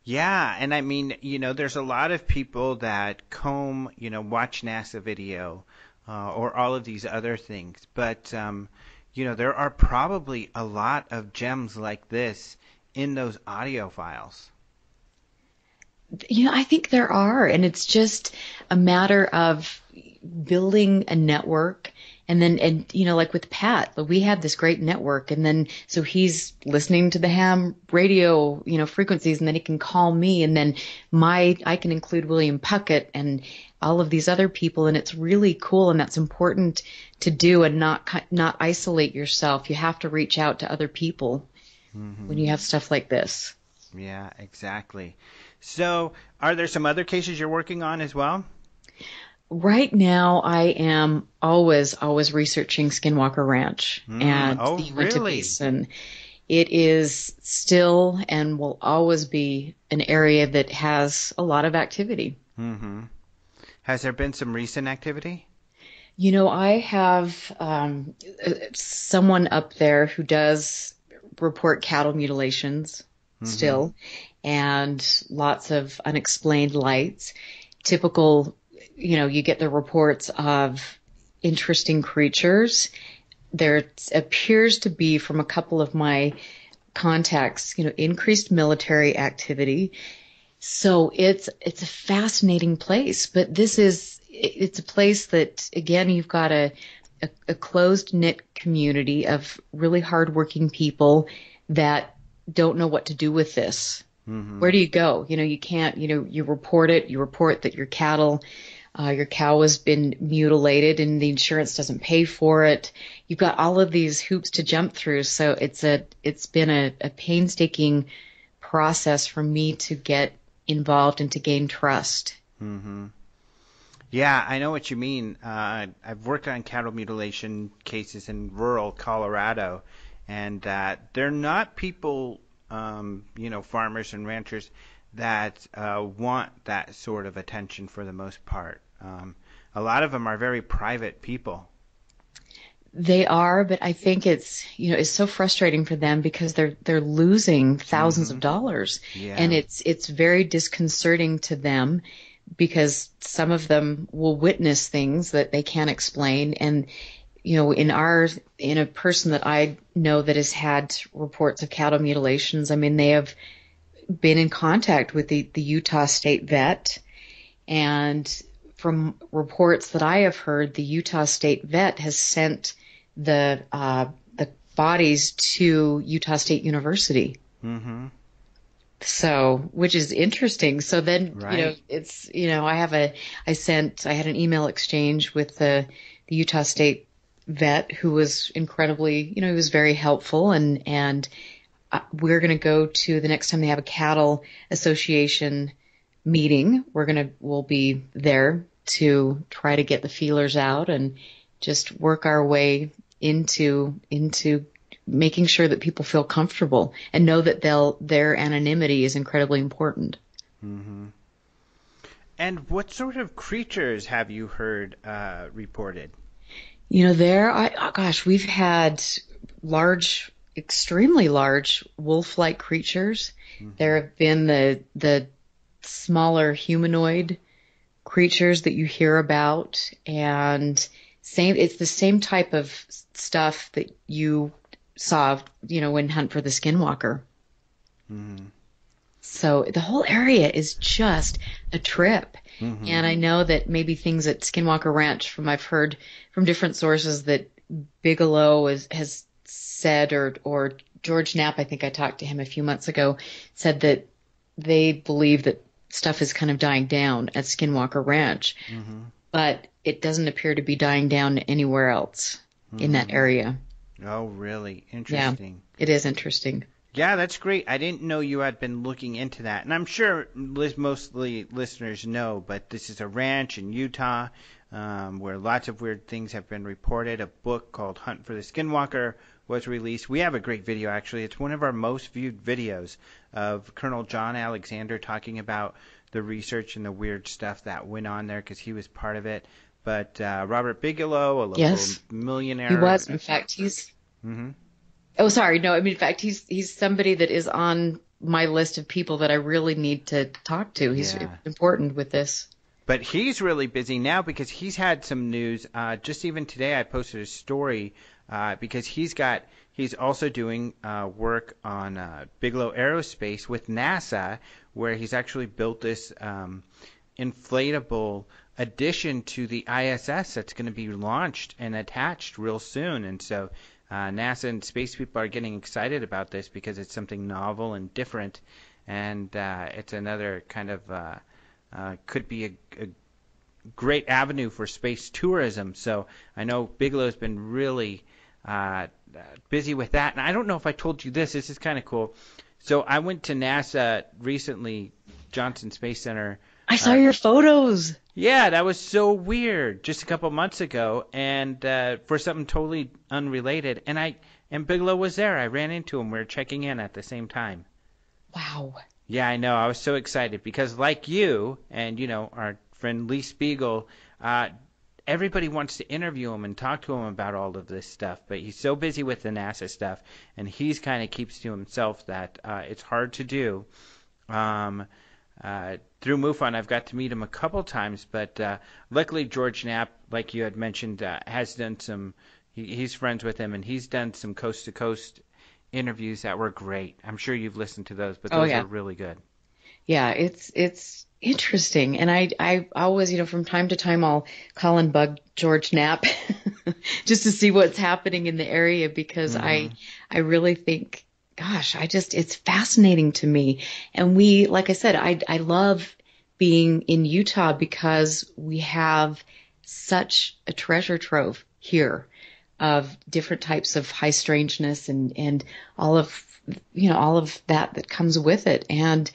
Yeah, and I mean, there's a lot of people that watch NASA video or all of these other things, but there are probably a lot of gems like this in those audio files. I think there are, and it's just a matter of building a network. And then, like with Pat, we had this great network, and then so he's listening to the ham radio, frequencies, and then he can call me, and then I can include William Puckett and all of these other people, and it's really cool, and that's important to do, and not isolate yourself. You have to reach out to other people when you have stuff like this. Yeah, exactly. So, are there some other cases you're working on as well? Right now, I am always researching Skinwalker Ranch and Oh, the Uinta really? Basin. It is still and will always be an area that has a lot of activity. Mm-hmm. Has there been some recent activity? I have someone up there who does report cattle mutilations Mm-hmm. still, and lots of unexplained lights. Typical, you get the reports of interesting creatures. There appears to be, from a couple of my contacts, increased military activity. So it's a fascinating place, but it's a place that, again, you've got a closed knit community of really hardworking people that don't know what to do with this. Mm-hmm. Where do you go? You can't, you report it, you report that your cow has been mutilated and the insurance doesn't pay for it. You've got all of these hoops to jump through. So it's been a painstaking process for me to get involved and to gain trust. Mm-hmm. Yeah, I know what you mean. I've worked on cattle mutilation cases in rural Colorado, and they're not people, farmers and ranchers that want that sort of attention for the most part. A lot of them are very private people. They are, but I think it's so frustrating for them because they're losing thousands of dollars, Yeah. and it's very disconcerting to them because some of them will witness things that they can't explain. And, in a person that I know that has had reports of cattle mutilations, I mean, they have been in contact with the Utah State vet. And from reports that I have heard, the Utah State vet has sent the bodies to Utah State University. Mm-hmm. So, which is interesting. So then, Right. I had an email exchange with the Utah State vet who was incredibly, he was very helpful, and we're going to go to the next time they have a cattle association meeting. We'll be there to try to get the feelers out and just work our way into making sure that people feel comfortable and know that their anonymity is incredibly important. Mm-hmm. And what sort of creatures have you heard reported? We've had extremely large wolf-like creatures. Mm-hmm. There have been the smaller humanoid creatures that you hear about, and it's the same type of stuff that you saw, when Hunt for the Skinwalker. Mm-hmm. So the whole area is just a trip. Mm-hmm. And I know that maybe things at Skinwalker Ranch, I've heard from different sources that Bigelow has said, or George Knapp, I think I talked to him a few months ago, said that they believe that stuff is kind of dying down at Skinwalker Ranch. Mm-hmm. But it doesn't appear to be dying down anywhere else in that area. Oh, really? Interesting. Yeah, it is interesting. Yeah, that's great. I didn't know you had been looking into that. And I'm sure mostly listeners know, but this is a ranch in Utah where lots of weird things have been reported. A book called Hunt for the Skinwalker was released. We have a great video, actually. It's one of our most viewed videos of Colonel John Alexander talking about the research and the weird stuff that went on there because he was part of it. But Robert Bigelow, a local millionaire. He was. In fact, he's... Mm-hmm. Oh, sorry. No, I mean, in fact, he's somebody that is on my list of people that I really need to talk to. He's important with this. But he's really busy now because he's had some news. Just even today I posted a story because he's also doing work on Bigelow Aerospace with NASA, where he's actually built this inflatable addition to the ISS that's going to be launched and attached real soon. And so NASA and space people are getting excited about this because it's something novel and different, and it's another kind of could be a great avenue for space tourism. So I know Bigelow's been really busy with that. And I don't know if I told you this. This is kind of cool. So I went to NASA recently, Johnson Space Center. I saw your photos. Yeah, that was so weird. Just a couple months ago, and for something totally unrelated. And Bigelow was there. I ran into him. We were checking in at the same time. Wow. Yeah, I know. I was so excited because, like you and our friend Lee Spiegel, everybody wants to interview him and talk to him about all of this stuff, but he's so busy with the NASA stuff, and he's kind of keeps to himself that it's hard to do. Through MUFON, I've got to meet him a couple times, but luckily George Knapp, like you had mentioned, has done some. He's friends with him, and he's done some coast-to-coast interviews that were great. I'm sure you've listened to those, but those are really good. Yeah, it's interesting, and I always, from time to time, I'll call and bug George Knapp just to see what's happening in the area, because I really think, gosh, it's fascinating to me. And like I said, I love being in Utah because we have such a treasure trove here of different types of high strangeness and all of that comes with it. And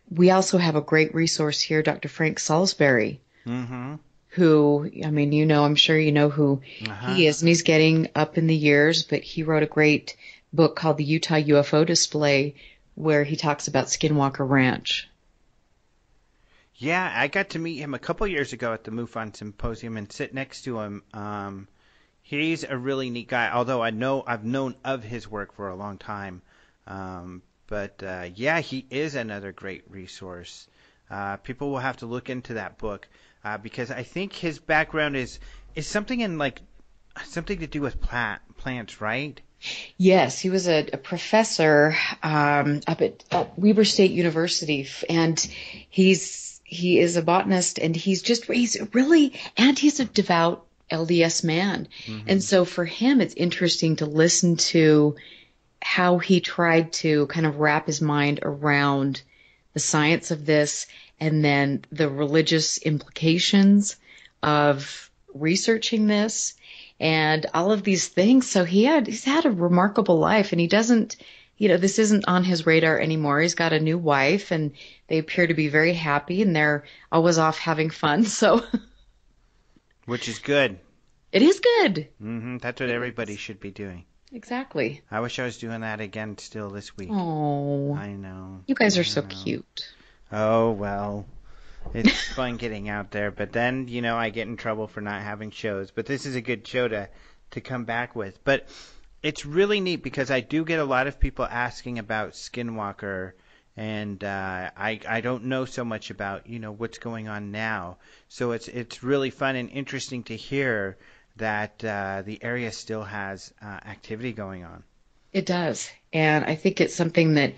we also have a great resource here, Dr. Frank Salisbury, who, I'm sure you know who he is, and he's getting up in the years, but he wrote a great book called the Utah UFO Display, where he talks about Skinwalker Ranch. Yeah, I got to meet him a couple years ago at the MUFON Symposium and sit next to him. He's a really neat guy, although I've known of his work for a long time. But he is another great resource. People will have to look into that book because I think his background is something something to do with plants, right? Yes, he was a professor up at Weber State University, and he is a botanist, and he's a devout LDS man. And so for him, it's interesting to listen to how he tried to kind of wrap his mind around the science of this and then the religious implications of researching this and all of these things. So he's had a remarkable life, and he doesn't, this isn't on his radar anymore. He's got a new wife, and they appear to be very happy, and they're always off having fun. So, which is good. It is good. That's what everybody should be doing. Exactly. I wish I was doing that again still this week. Oh, I know. You guys are so cute. Oh, well. It's fun getting out there, but then, I get in trouble for not having shows. But this is a good show to come back with. But it's really neat because I do get a lot of people asking about Skinwalker, and I don't know so much about, what's going on now. So it's really fun and interesting to hear that the area still has activity going on. It does. And I think it's something that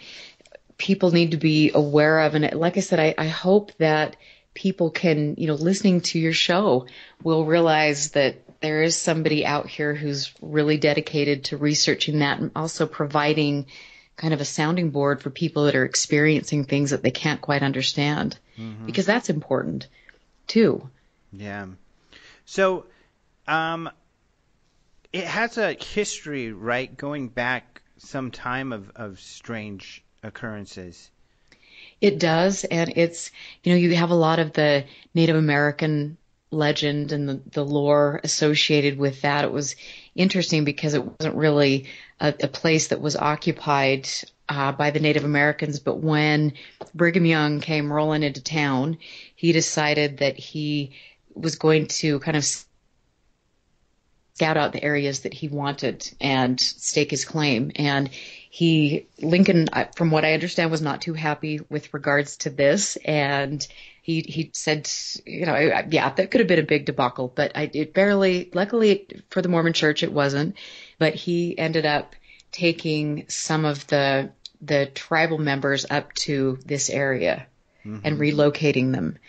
people need to be aware of. And like I said, I hope that people can, listening to your show, will realize that there is somebody out here who's really dedicated to researching that and also providing kind of a sounding board for people that are experiencing things that they can't quite understand, because that's important too. Yeah. So, it has a history, right, going back some time of strange occurrences. It does, and it's, you have a lot of the Native American legend and the lore associated with that. It was interesting because it wasn't really a place that was occupied by the Native Americans, but when Brigham Young came rolling into town, he decided that he was going to kind of scout out the areas that he wanted and stake his claim. And Lincoln, from what I understand, was not too happy with regards to this. And he said, that could have been a big debacle, but luckily for the Mormon Church, it wasn't. But he ended up taking some of the tribal members up to this area and relocating them.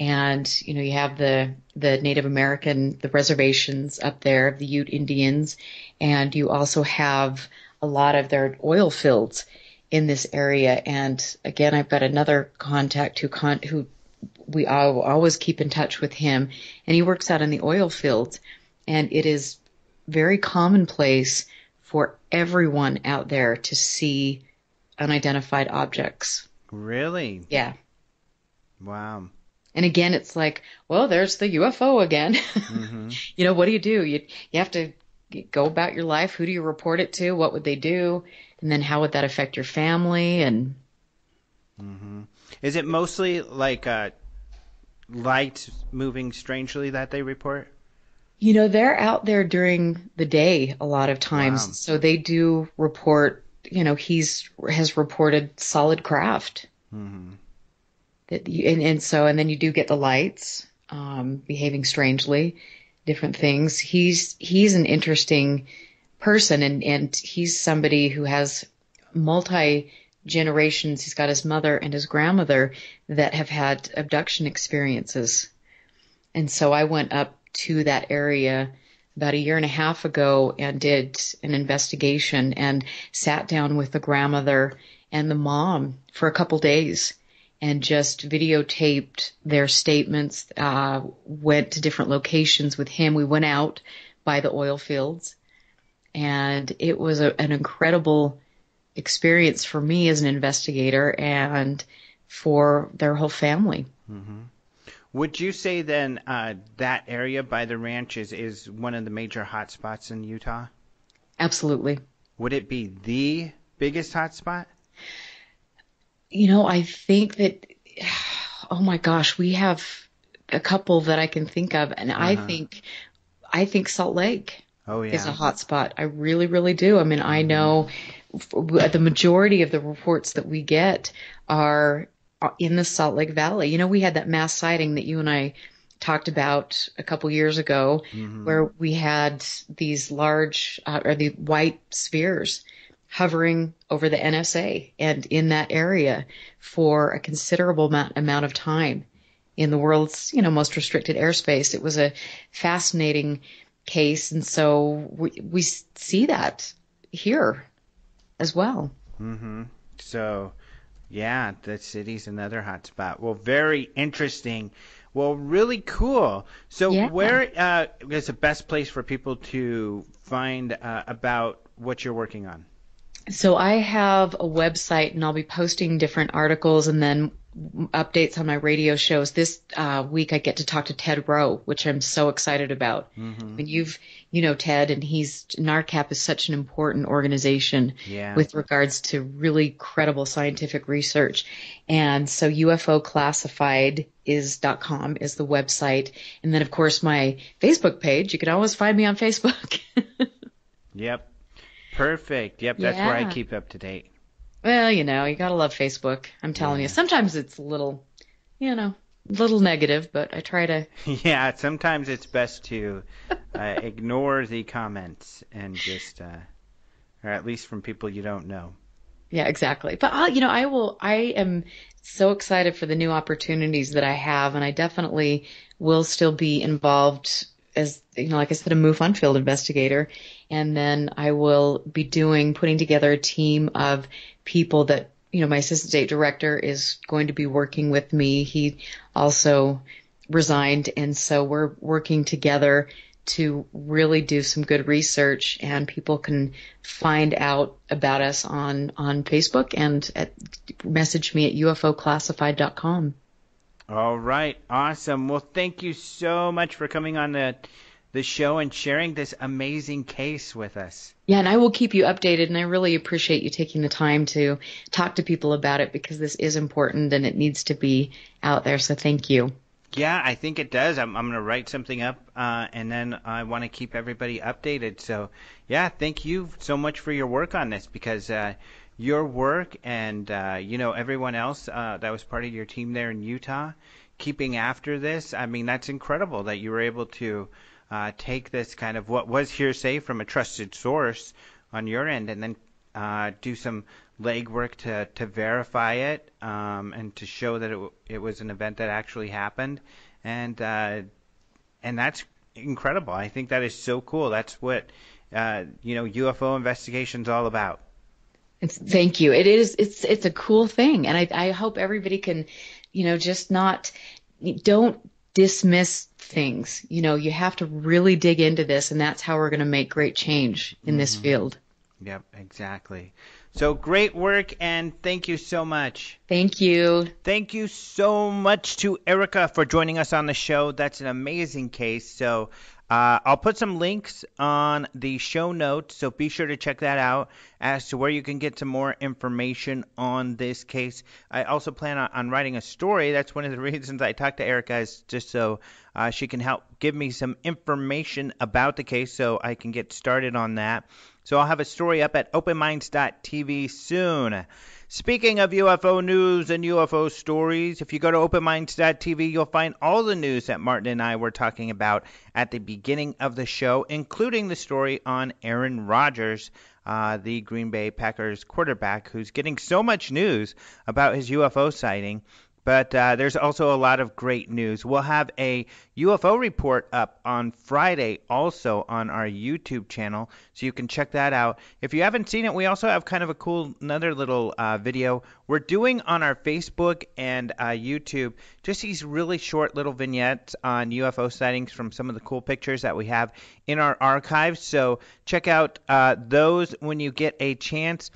And, you have the Native American, the reservations up there, the Ute Indians, and you also have a lot of their oil fields in this area. And again, I've got another contact who we always keep in touch with him, and he works out in the oil fields. And it is very commonplace for everyone out there to see unidentified objects. Really? Yeah. Wow. And again, it's like, well, there's the UFO again. Mm-hmm. You know, what do? You have to go about your life. Who do you report it to? What would they do? And then how would that affect your family? And Mm-hmm. Is it mostly like lights moving strangely that they report? you know, they're out there during the day a lot of times. Wow. So they do report, you know, has reported solid craft. Mm-hmm. And then you do get the lights, behaving strangely, different things. He's an interesting person, and he's somebody who has multi generations. He's got his mother and his grandmother that have had abduction experiences. And so I went up to that area about a year and a half ago and did an investigation and sat down with the grandmother and the mom for a couple days and just videotaped their statements, went to different locations with him. We went out by the oil fields, and it was an incredible experience for me as an investigator and for their whole family. Mm-hmm. Would you say then that area by the ranch is one of the major hot spots in Utah? Absolutely. Would it be the biggest hot spot? You know, I think that, oh my gosh, we have a couple that I can think of, and I think Salt Lake is a hot spot. I really, really do. I mean, I know the majority of the reports that we get are in the Salt Lake Valley. You know, we had that mass sighting that you and I talked about a couple years ago, where we had these large or the white spheres hovering over the NSA and in that area for a considerable amount of time in the world's, you know, most restricted airspace. It was a fascinating case, and so we see that here as well. Mm-hmm. So, yeah, the city's another hot spot. Well, very interesting. Well, really cool. So where is the best place for people to find about what you're working on? So I have a website, and I'll be posting different articles and then updates on my radio shows. This week I get to talk to Ted Rowe, which I'm so excited about. I mean, you know Ted, and NARCAP is such an important organization with regards to really credible scientific research. And so UFOclassified.com is the website. And then, of course, my Facebook page. You can always find me on Facebook. Yep. Perfect. Yep, that's where I keep up to date. Well, you know, you gotta love Facebook. I'm telling you. Sometimes it's a little, you know, a little negative, but I try to. Yeah, sometimes it's best to ignore the comments and just, or at least from people you don't know. Yeah, exactly. But, you know, I am so excited for the new opportunities that I have, and I definitely will still be involved as, you know, like I said, a MUFON field investigator. And then I will be putting together a team of people that, you know, my assistant state director is going to be working with me. He also resigned. And so we're working together to really do some good research, and people can find out about us on Facebook and message me at UFOclassified.com. All right. Awesome. Well, thank you so much for coming on the show and sharing this amazing case with us. Yeah, and I will keep you updated, and I really appreciate you taking the time to talk to people about it, because this is important and it needs to be out there. So thank you. Yeah, I think it does. I'm going to write something up, and then I want to keep everybody updated. So, yeah, thank you so much for your work on this, because your work and, you know, everyone else that was part of your team there in Utah, keeping after this, I mean, that's incredible that you were able to take this kind of what was hearsay from a trusted source on your end, and then do some legwork to verify it, and to show that it was an event that actually happened, and that's incredible. I think that is so cool. That's what you know, UFO investigation's all about. Thank you. It is. It's a cool thing, and I hope everybody can, you know, just don't dismiss things. You know, you have to really dig into this, and that's how we're going to make great change in this field. Yep, exactly. So great work, and thank you so much. Thank you. Thank you so much to Erica for joining us on the show. That's an amazing case. So I'll put some links on the show notes, so be sure to check that out as to where you can get some more information on this case. I also plan on writing a story. That's one of the reasons I talked to Erica, is just so she can help give me some information about the case so I can get started on that. So I'll have a story up at openminds.tv soon. Speaking of UFO news and UFO stories, if you go to openminds.tv, you'll find all the news that Martin and I were talking about at the beginning of the show, including the story on Aaron Rodgers, the Green Bay Packers quarterback, who's getting so much news about his UFO sighting. But there's also a lot of great news. We'll have a UFO report up on Friday also on our YouTube channel, so you can check that out. If you haven't seen it, we also have kind of a cool another little video we're doing on our Facebook and YouTube, just these really short little vignettes on UFO sightings from some of the cool pictures that we have in our archives. So check out those when you get a chance.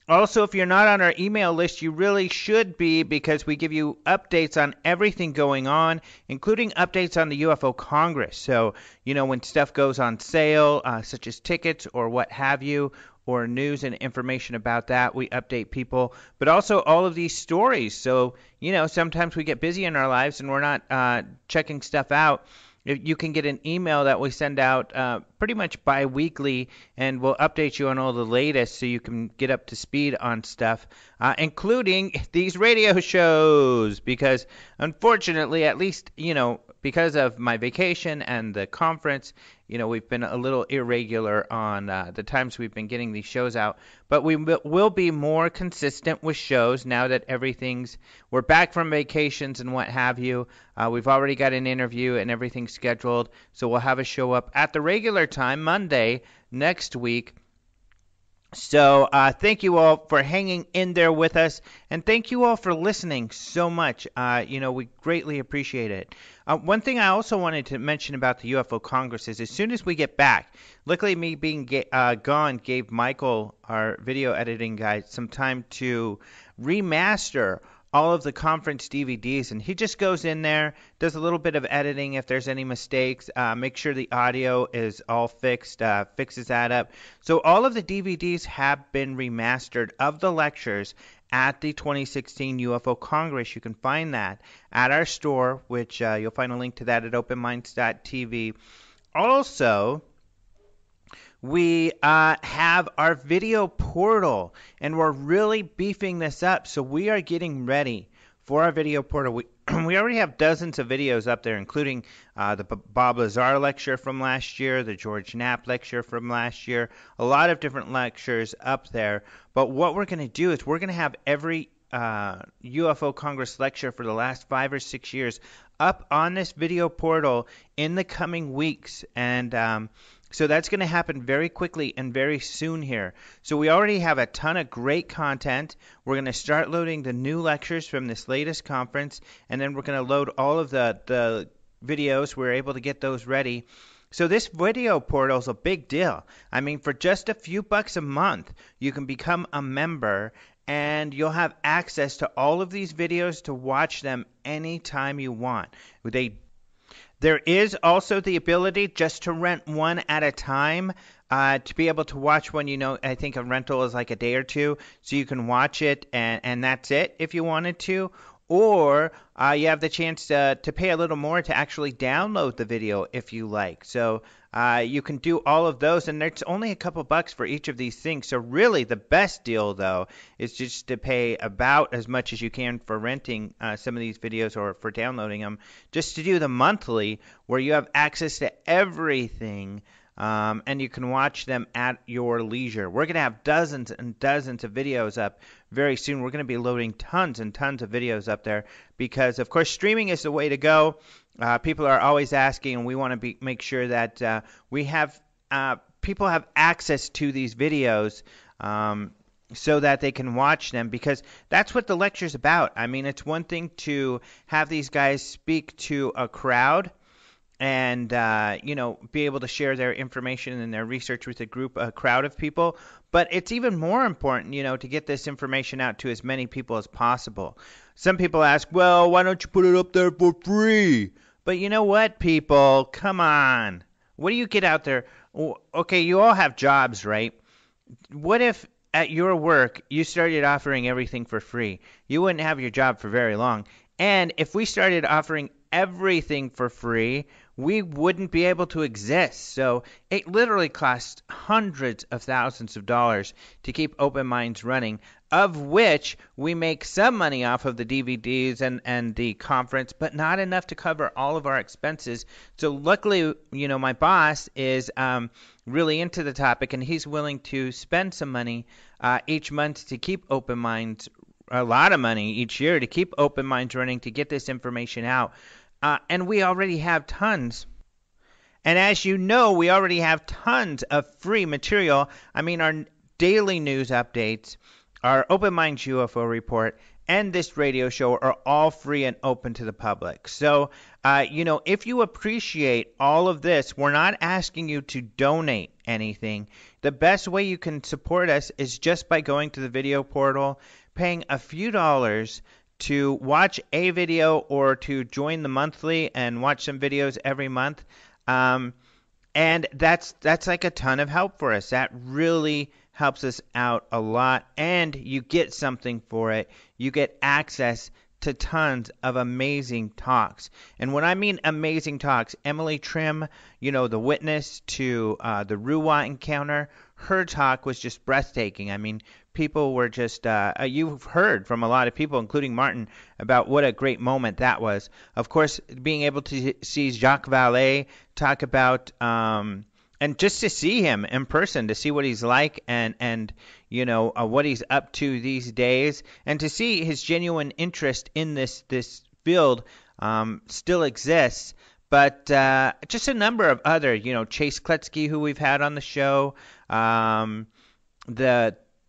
Also, if you're not on our email list, you really should be, because we give you updates on everything going on, including updates on the UFO Congress. So, when stuff goes on sale, such as tickets or what have you, or news and information about that, we update people. But also all of these stories. So, sometimes we get busy in our lives and we're not checking stuff out. You can get an email that we send out pretty much bi-weekly, and we'll update you on all the latest so you can get up to speed on stuff, including these radio shows, because unfortunately, at least, because of my vacation and the conference, we've been a little irregular on the times we've been getting these shows out. But we will be more consistent with shows now that we're back from vacations and what have you. We've already got an interview and everything scheduled, so we'll have a show up at the regular time, Monday next week. So thank you all for hanging in there with us, and thank you all for listening so much. We greatly appreciate it. One thing I also wanted to mention about the UFO Congress is, as soon as we get back, luckily me being gone gave Michael, our video editing guy, some time to remaster all of the conference DVDs, and he just goes in there, does a little bit of editing if there's any mistakes, make sure the audio is all fixed, fixes that up. So all of the DVDs have been remastered of the lectures at the 2016 UFO Congress. You can find that at our store, which you'll find a link to that at openminds.tv. Also, we have our video portal, and we're really beefing this up. So we are getting ready for our video portal. We already have dozens of videos up there, including the Bob Lazar lecture from last year, the George Knapp lecture from last year, a lot of different lectures up there. But what we're going to do is we're going to have every UFO Congress lecture for the last 5 or 6 years up on this video portal in the coming weeks. And so that's going to happen very quickly and very soon here. So we already have a ton of great content. We're going to start loading the new lectures from this latest conference, and then we're going to load all of the videos. We're able to get those ready. So this video portal is a big deal. I mean, for just a few bucks a month, you can become a member, and you'll have access to all of these videos to watch them anytime you want. There is also the ability just to rent one at a time, to be able to watch one. I think a rental is like a day or two, so you can watch it and that's it if you wanted to. Or you have the chance to pay a little more to actually download the video if you like. So you can do all of those, and it's only a couple bucks for each of these things. So really the best deal, though, is just to pay about as much as you can for renting some of these videos or for downloading them, just to do the monthly, where you have access to everything. And you can watch them at your leisure. We're going to have dozens and dozens of videos up very soon. We're going to be loading tons and tons of videos up there because, of course, streaming is the way to go. People are always asking, and we want to make sure that we have people have access to these videos so that they can watch them, because that's what the lecture's about. I mean, it's one thing to have these guys speak to a crowd, and be able to share their information and their research with a crowd of people. But it's even more important, to get this information out to as many people as possible. Some people ask, well, why don't you put it up there for free? But you know what, people? Come on. What do you get out there? Okay, you all have jobs, right? What if at your work you started offering everything for free? You wouldn't have your job for very long. And if we started offering everything for free, we wouldn't be able to exist. So it literally costs hundreds of thousands of dollars to keep Open Minds running, of which we make some money off of the DVDs and the conference, but not enough to cover all of our expenses. So luckily, my boss is really into the topic, and he's willing to spend some money each month to keep Open Minds, a lot of money each year to keep Open Minds running, to get this information out. And we already have tons. And as you know, we already have tons of free material. I mean, our daily news updates, our Open Minds UFO report, and this radio show are all free and open to the public. So, if you appreciate all of this, we're not asking you to donate anything. The best way you can support us is just by going to the video portal, paying a few dollars to watch a video or to join the monthly and watch some videos every month. And that's like a ton of help for us. That really helps us out a lot, and you get something for it. You get access to tons of amazing talks. And when I mean amazing talks, Emily Trim, the witness to the Ruwa encounter, her talk was just breathtaking. I mean, people were just, you've heard from a lot of people, including Martin, about what a great moment that was. Of course, being able to see Jacques Vallée talk about, and just to see him in person, to see what he's like and what he's up to these days, and to see his genuine interest in this field still exists. But just a number of other, Chase Kletsky, who we've had on the show,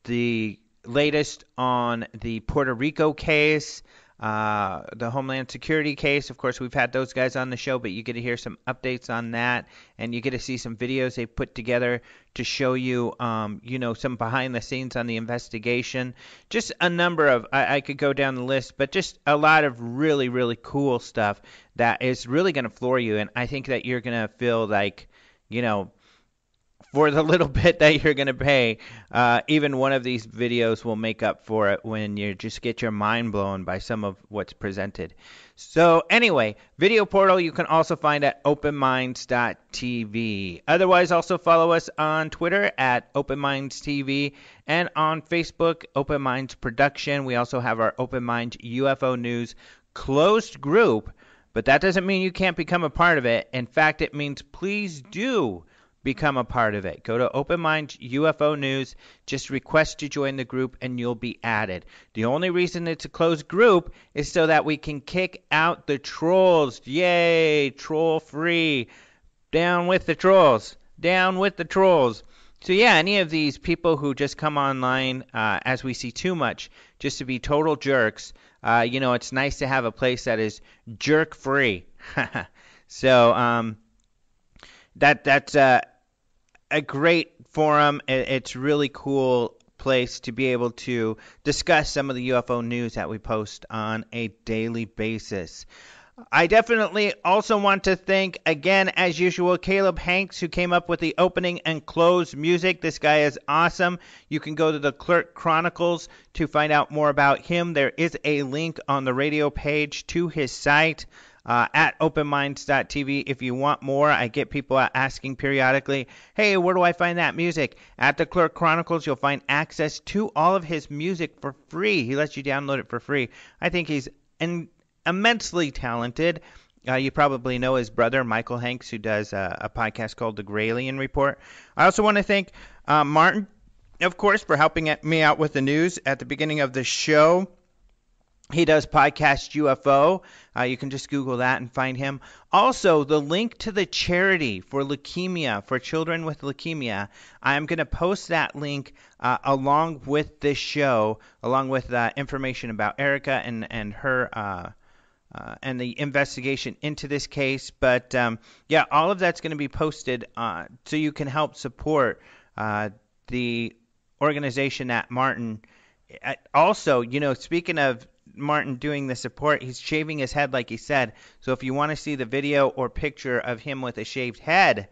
the latest on the Puerto Rico case, the Homeland Security case. Of course, we've had those guys on the show, but you get to hear some updates on that, and you get to see some videos they put together to show you, some behind the scenes on the investigation. Just a number of, I could go down the list, but just a lot of really, really cool stuff that is really going to floor you, and I think that you're going to feel like, for the little bit that you're going to pay, even one of these videos will make up for it when you just get your mind blown by some of what's presented. So anyway, video portal you can also find at openminds.tv. Otherwise, also follow us on Twitter at openmindstv and on Facebook, Open Minds Production. We also have our Open Minds UFO News closed group, but that doesn't mean you can't become a part of it. In fact, it means please do become a part of it. Go to Open Minds UFO News, just request to join the group, and you'll be added. The only reason it's a closed group is so that we can kick out the trolls. Yay, troll free. Down with the trolls. Down with the trolls. So yeah, any of these people who just come online, as we see too much, just to be total jerks, it's nice to have a place that is jerk free. So that's a great forum. It's really cool place to be able to discuss some of the UFO news that we post on a daily basis. I definitely also want to thank, again, as usual, Caleb Hanks, who came up with the opening and close music. This guy is awesome. You can go to the Clerk Chronicles to find out more about him. There is a link on the radio page to his site. At openminds.tv. If you want more, I get people asking periodically, hey, where do I find that music? At the Clerk Chronicles, you'll find access to all of his music for free. He lets you download it for free. I think he's immensely talented. You probably know his brother, Michael Hanks, who does a podcast called The Gralien Report. I also want to thank Martin, of course, for helping me out with the news at the beginning of the show. He does Podcast UFO. You can just Google that and find him. Also, the link to the charity for leukemia, for children with leukemia, I'm going to post that link along with this show, along with information about Erica and her and the investigation into this case. But yeah, all of that's going to be posted so you can help support the organization at Martin. Also, you know, speaking of Martin doing the support, he's shaving his head like he said. So if you want to see the video or picture of him with a shaved head,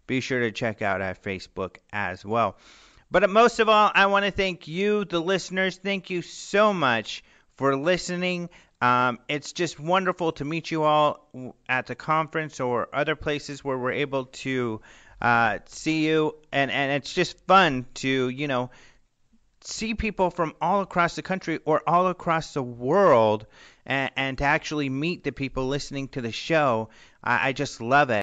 be sure to check out our Facebook as well. But most of all, I want to thank you, the listeners. Thank you so much for listening. It's just wonderful to meet you all at the conference or other places where we're able to see you. And it's just fun to, you know, see people from all across the country or all across the world and to actually meet the people listening to the show. I just love it.